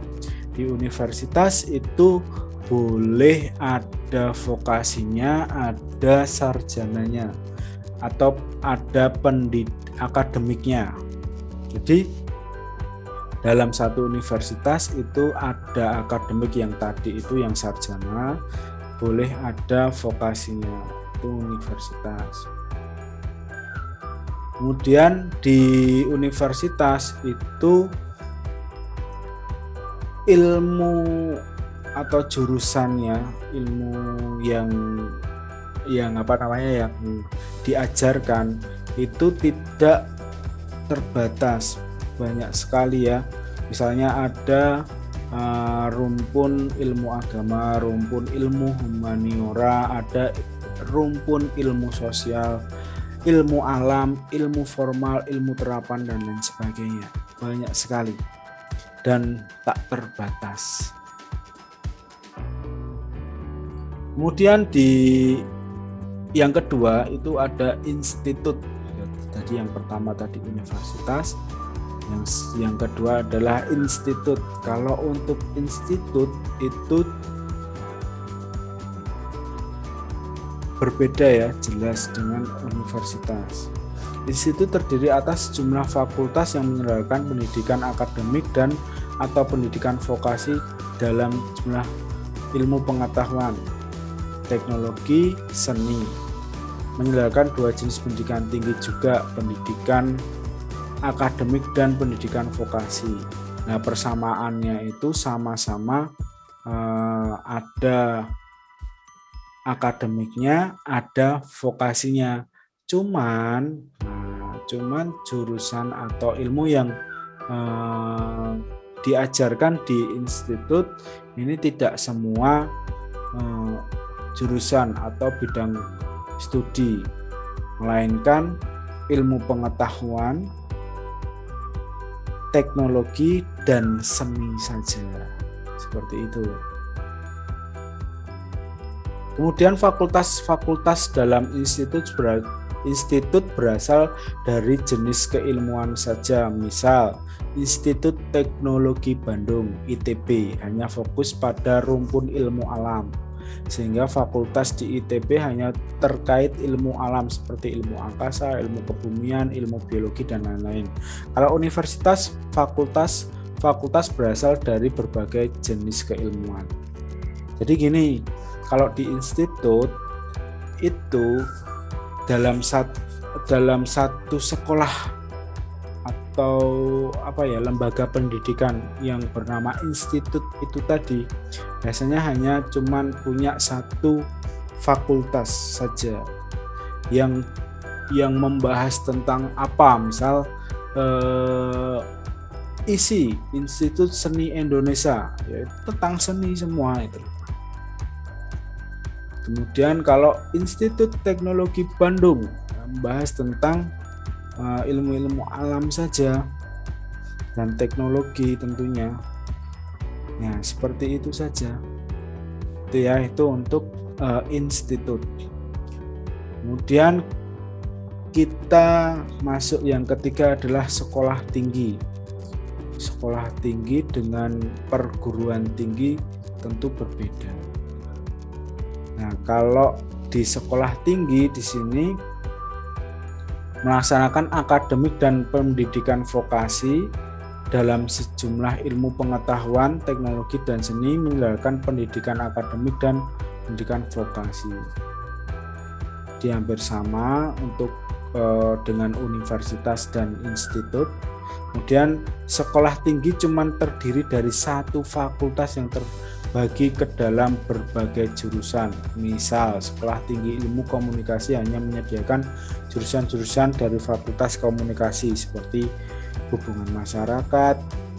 Di universitas itu boleh ada vokasinya, ada sarjananya, atau ada akademiknya. Jadi dalam satu universitas itu ada akademik yang tadi itu yang sarjana, boleh ada vokasinya, itu universitas. Kemudian di universitas itu ilmu atau jurusannya, ilmu yang yang diajarkan itu tidak terbatas, banyak sekali ya. Misalnya ada rumpun ilmu agama, rumpun ilmu humaniora, ada rumpun ilmu sosial, ilmu alam, ilmu formal, ilmu terapan dan lain sebagainya. Banyak sekali dan tak terbatas. Kemudian di yang kedua itu ada institut. Jadi yang pertama tadi universitas, yang kedua adalah institut. Kalau untuk institut itu berbeda ya, jelas dengan universitas. Institut terdiri atas sejumlah fakultas yang menyelenggarakan pendidikan akademik dan atau pendidikan vokasi dalam jumlah ilmu pengetahuan, teknologi, seni. Menyelenggarakan 2 jenis pendidikan tinggi juga, pendidikan akademik dan pendidikan vokasi. Nah, persamaannya itu sama-sama ada akademiknya, ada vokasinya. Cuman jurusan atau ilmu yang diajarkan di institut ini tidak semua jurusan atau bidang studi, melainkan ilmu pengetahuan, teknologi, dan seni saja. Seperti itu. Kemudian fakultas-fakultas dalam institut berasal dari jenis keilmuan saja. Misal, Institut Teknologi Bandung (ITB) hanya fokus pada rumpun ilmu alam, sehingga fakultas di ITB hanya terkait ilmu alam seperti ilmu angkasa, ilmu kebumian, ilmu biologi, dan lain-lain. Kalau universitas, fakultas berasal dari berbagai jenis keilmuan. Jadi gini, kalau di institut itu dalam satu sekolah atau lembaga pendidikan yang bernama institut itu tadi biasanya hanya cuman punya satu fakultas saja yang membahas tentang apa, misal isi Institut Seni Indonesia, yaitu tentang seni semua itu. Kemudian kalau Institut Teknologi Bandung membahas tentang ilmu-ilmu alam saja dan teknologi tentunya. Nah, seperti itu saja. Itu ya, itu untuk institut. Kemudian kita masuk yang ketiga adalah sekolah tinggi. Sekolah tinggi dengan perguruan tinggi tentu berbeda. Nah, kalau di sekolah tinggi di sini melaksanakan akademik dan pendidikan vokasi dalam sejumlah ilmu pengetahuan, teknologi, dan seni, meninggalkan pendidikan akademik dan pendidikan vokasi. Di hampir sama untuk dengan universitas dan institut. Kemudian sekolah tinggi cuma terdiri dari satu fakultas yang terbagi ke dalam berbagai jurusan. Misal, sekolah tinggi ilmu komunikasi hanya menyediakan jurusan-jurusan dari fakultas komunikasi seperti hubungan masyarakat,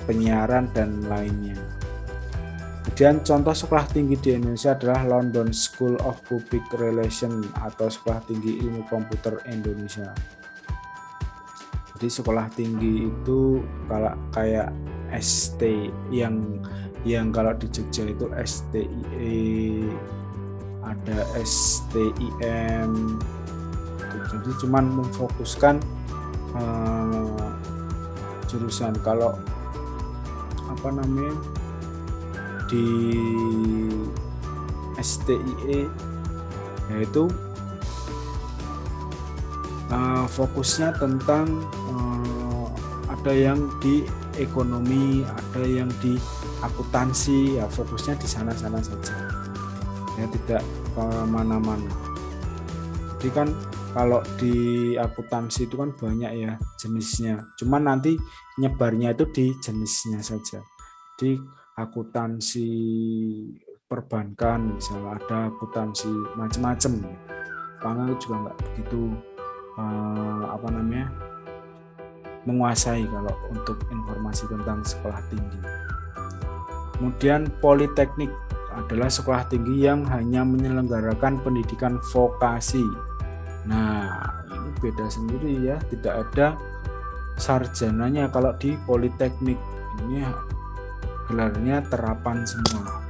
penyiaran, dan lainnya. Kemudian contoh sekolah tinggi di Indonesia adalah London School of Public Relations atau Sekolah Tinggi Ilmu Komputer Indonesia. Jadi sekolah tinggi itu kalau kayak ST yang kalau di Jogja itu STIE, ada STIM. Jadi cuman memfokuskan jurusan. Kalau di STIE yaitu fokusnya tentang ada yang di ekonomi, ada yang di akuntansi, ya fokusnya di sana-sana saja, ya tidak kemana-mana. Jadi kan kalau di akuntansi itu kan banyak ya jenisnya, cuman nanti nyebarnya itu di jenisnya saja. Di akuntansi perbankan misalnya ada akuntansi macam-macam, pangan juga nggak begitu menguasai kalau untuk informasi tentang sekolah tinggi. Kemudian politeknik adalah sekolah tinggi yang hanya menyelenggarakan pendidikan vokasi. Nah, ini beda sendiri ya, tidak ada sarjananya kalau di politeknik. Ini gelarnya terapan semua.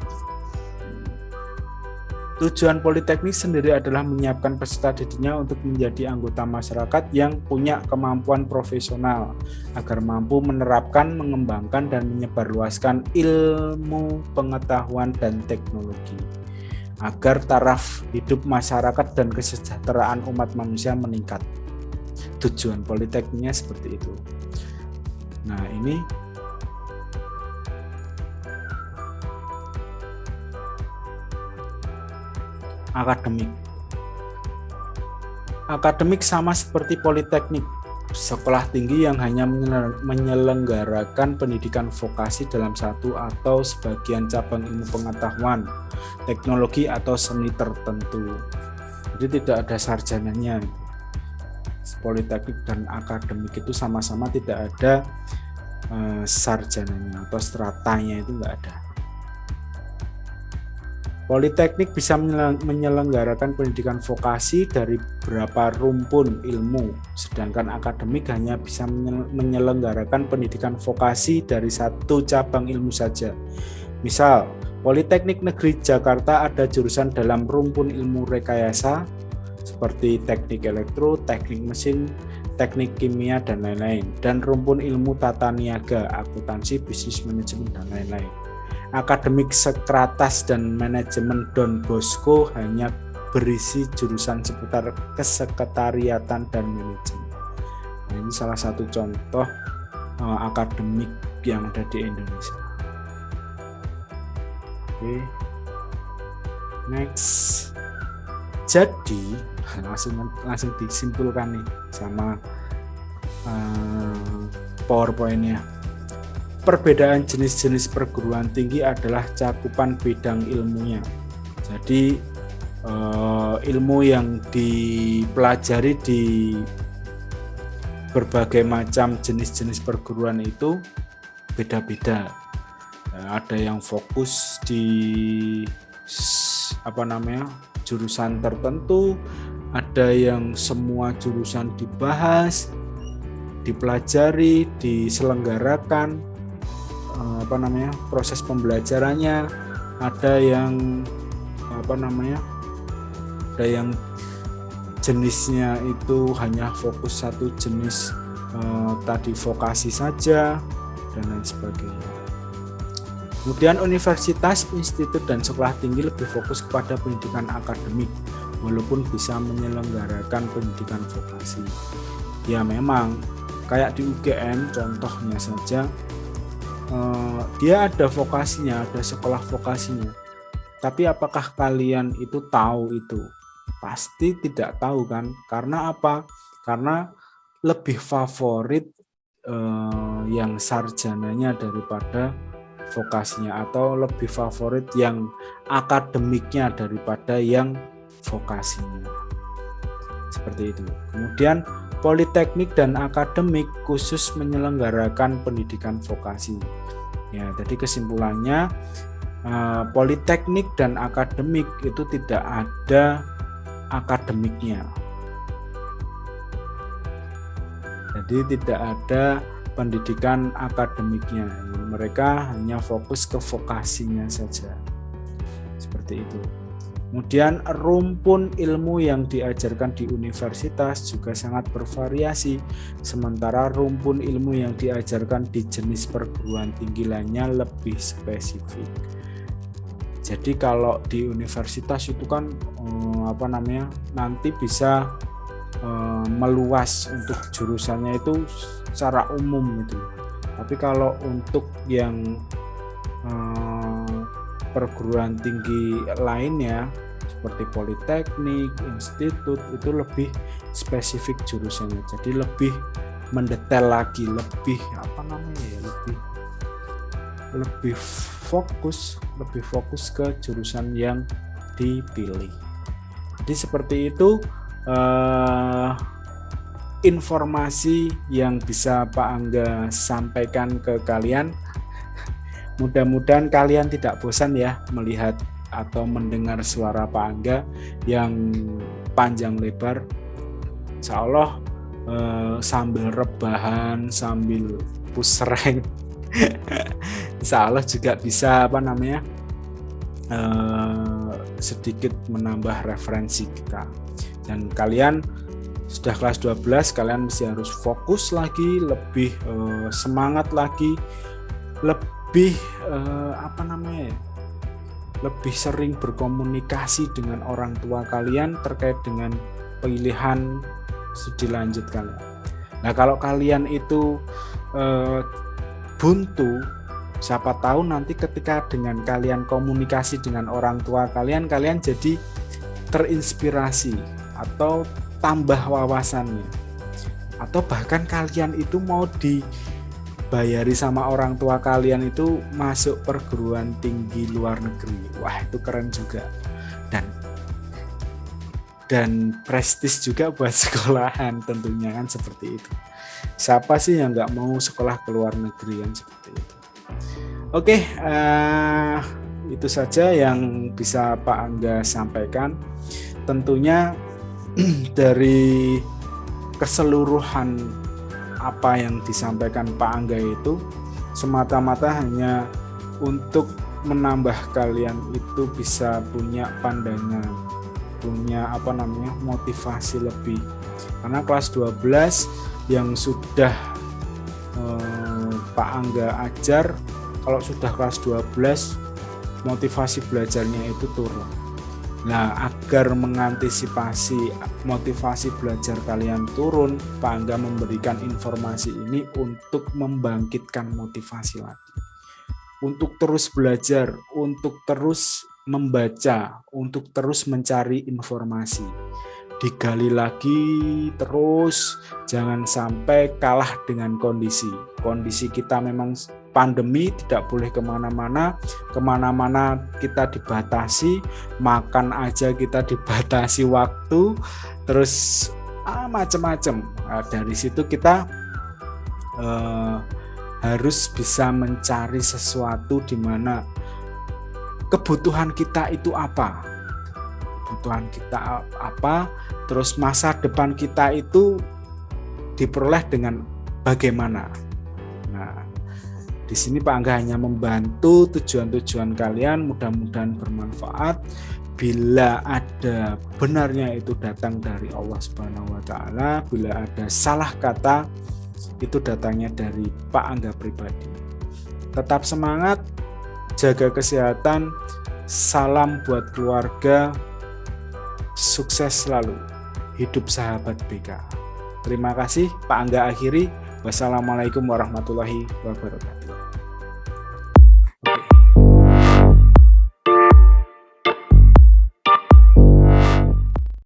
Tujuan politeknik sendiri adalah menyiapkan peserta didiknya untuk menjadi anggota masyarakat yang punya kemampuan profesional agar mampu menerapkan, mengembangkan, dan menyebarluaskan ilmu, pengetahuan, dan teknologi agar taraf hidup masyarakat dan kesejahteraan umat manusia meningkat. Tujuan politekniknya seperti itu. Nah, ini Akademik sama seperti politeknik, sekolah tinggi yang hanya menyelenggarakan pendidikan vokasi dalam satu atau sebagian cabang ilmu pengetahuan, teknologi, atau seni tertentu. Jadi tidak ada sarjananya. Politeknik dan akademik itu sama-sama tidak ada sarjananya atau stratanya, itu enggak ada. Politeknik bisa menyelenggarakan pendidikan vokasi dari beberapa rumpun ilmu, sedangkan akademik hanya bisa menyelenggarakan pendidikan vokasi dari satu cabang ilmu saja. Misal, Politeknik Negeri Jakarta ada jurusan dalam rumpun ilmu rekayasa seperti teknik elektro, teknik mesin, teknik kimia, dan lain-lain, dan rumpun ilmu tata niaga, akuntansi, bisnis manajemen, dan lain-lain. Akademik Sekratas dan manajemen Don Bosco hanya berisi jurusan seputar kesekretariatan dan manajemen. Nah, ini salah satu contoh akademik yang ada di Indonesia. Oke, next. Jadi langsung disimpulkan nih sama PowerPoint-nya. Perbedaan jenis-jenis perguruan tinggi adalah cakupan bidang ilmunya. Jadi ilmu yang dipelajari di berbagai macam jenis-jenis perguruan itu beda-beda. Ada yang fokus di jurusan tertentu, ada yang semua jurusan dibahas, dipelajari, diselenggarakan proses pembelajarannya, ada yang ada yang jenisnya itu hanya fokus satu jenis tadi vokasi saja dan lain sebagainya. Kemudian universitas, institut, dan sekolah tinggi lebih fokus kepada pendidikan akademik walaupun bisa menyelenggarakan pendidikan vokasi. Ya memang kayak di UGM contohnya saja, dia ada vokasinya, ada sekolah vokasinya. Tapi apakah kalian itu tahu itu? Pasti tidak tahu kan? Karena apa? Karena lebih favorit yang sarjananya daripada vokasinya, atau lebih favorit yang akademiknya daripada yang vokasinya. Seperti itu. Kemudian politeknik dan akademik khusus menyelenggarakan pendidikan vokasi. Ya, jadi kesimpulannya politeknik dan akademik itu tidak ada akademiknya. Jadi tidak ada pendidikan akademiknya, mereka hanya fokus ke vokasinya saja, seperti itu. Kemudian rumpun ilmu yang diajarkan di universitas juga sangat bervariasi, sementara rumpun ilmu yang diajarkan di jenis perguruan tinggi lainnya lebih spesifik. Jadi kalau di universitas itu kan nanti bisa meluas untuk jurusannya itu secara umum itu. Tapi kalau untuk yang perguruan tinggi lainnya seperti politeknik, institut, itu lebih spesifik jurusannya. Jadi lebih mendetail lagi, lebih lebih fokus ke jurusan yang dipilih. Jadi seperti itu informasi yang bisa Pak Angga sampaikan ke kalian. Mudah-mudahan kalian tidak bosan ya melihat atau mendengar suara Pak Angga yang panjang lebar. Insya Allah sambil rebahan, sambil push rank, insya Allah juga bisa sedikit menambah referensi kita. Dan kalian sudah kelas 12, kalian mesti harus fokus lagi, lebih semangat lagi, lebih lebih sering berkomunikasi dengan orang tua kalian terkait dengan pilihan studi lanjut kalian. Nah, kalau kalian itu buntu, siapa tahu nanti ketika dengan kalian komunikasi dengan orang tua kalian, kalian jadi terinspirasi atau tambah wawasannya, atau bahkan kalian itu mau dibayari sama orang tua kalian itu masuk perguruan tinggi luar negeri. Wah, itu keren juga, dan prestis juga buat sekolahan tentunya kan, seperti itu. Siapa sih yang nggak mau sekolah ke luar negeri kan, seperti itu. Oke, itu saja yang bisa Pak Angga sampaikan. Tentunya dari keseluruhan apa yang disampaikan Pak Angga itu semata-mata hanya untuk menambah kalian itu bisa punya pandangan, punya motivasi lebih. Karena kelas 12 yang sudah Pak Angga ajar, kalau sudah kelas 12 motivasi belajarnya itu turun. Nah, agar mengantisipasi motivasi belajar kalian turun, Pak Angga memberikan informasi ini untuk membangkitkan motivasi lagi. Untuk terus belajar, untuk terus membaca, untuk terus mencari informasi. Digali lagi terus, jangan sampai kalah dengan kondisi. Kondisi kita memang pandemi, tidak boleh kemana-mana kita dibatasi, makan aja kita dibatasi waktu, terus macam-macam. Nah, dari situ kita harus bisa mencari sesuatu di mana kebutuhan kita itu apa, terus masa depan kita itu diperoleh dengan bagaimana. Nah, di sini Pak Angga hanya membantu tujuan-tujuan kalian, mudah-mudahan bermanfaat. Bila ada benarnya itu datang dari Allah Subhanahu wa taala, bila ada salah kata itu datangnya dari Pak Angga pribadi. Tetap semangat, jaga kesehatan, salam buat keluarga, sukses selalu, hidup sahabat BK. Terima kasih, Pak Angga akhiri. Wassalamualaikum warahmatullahi wabarakatuh.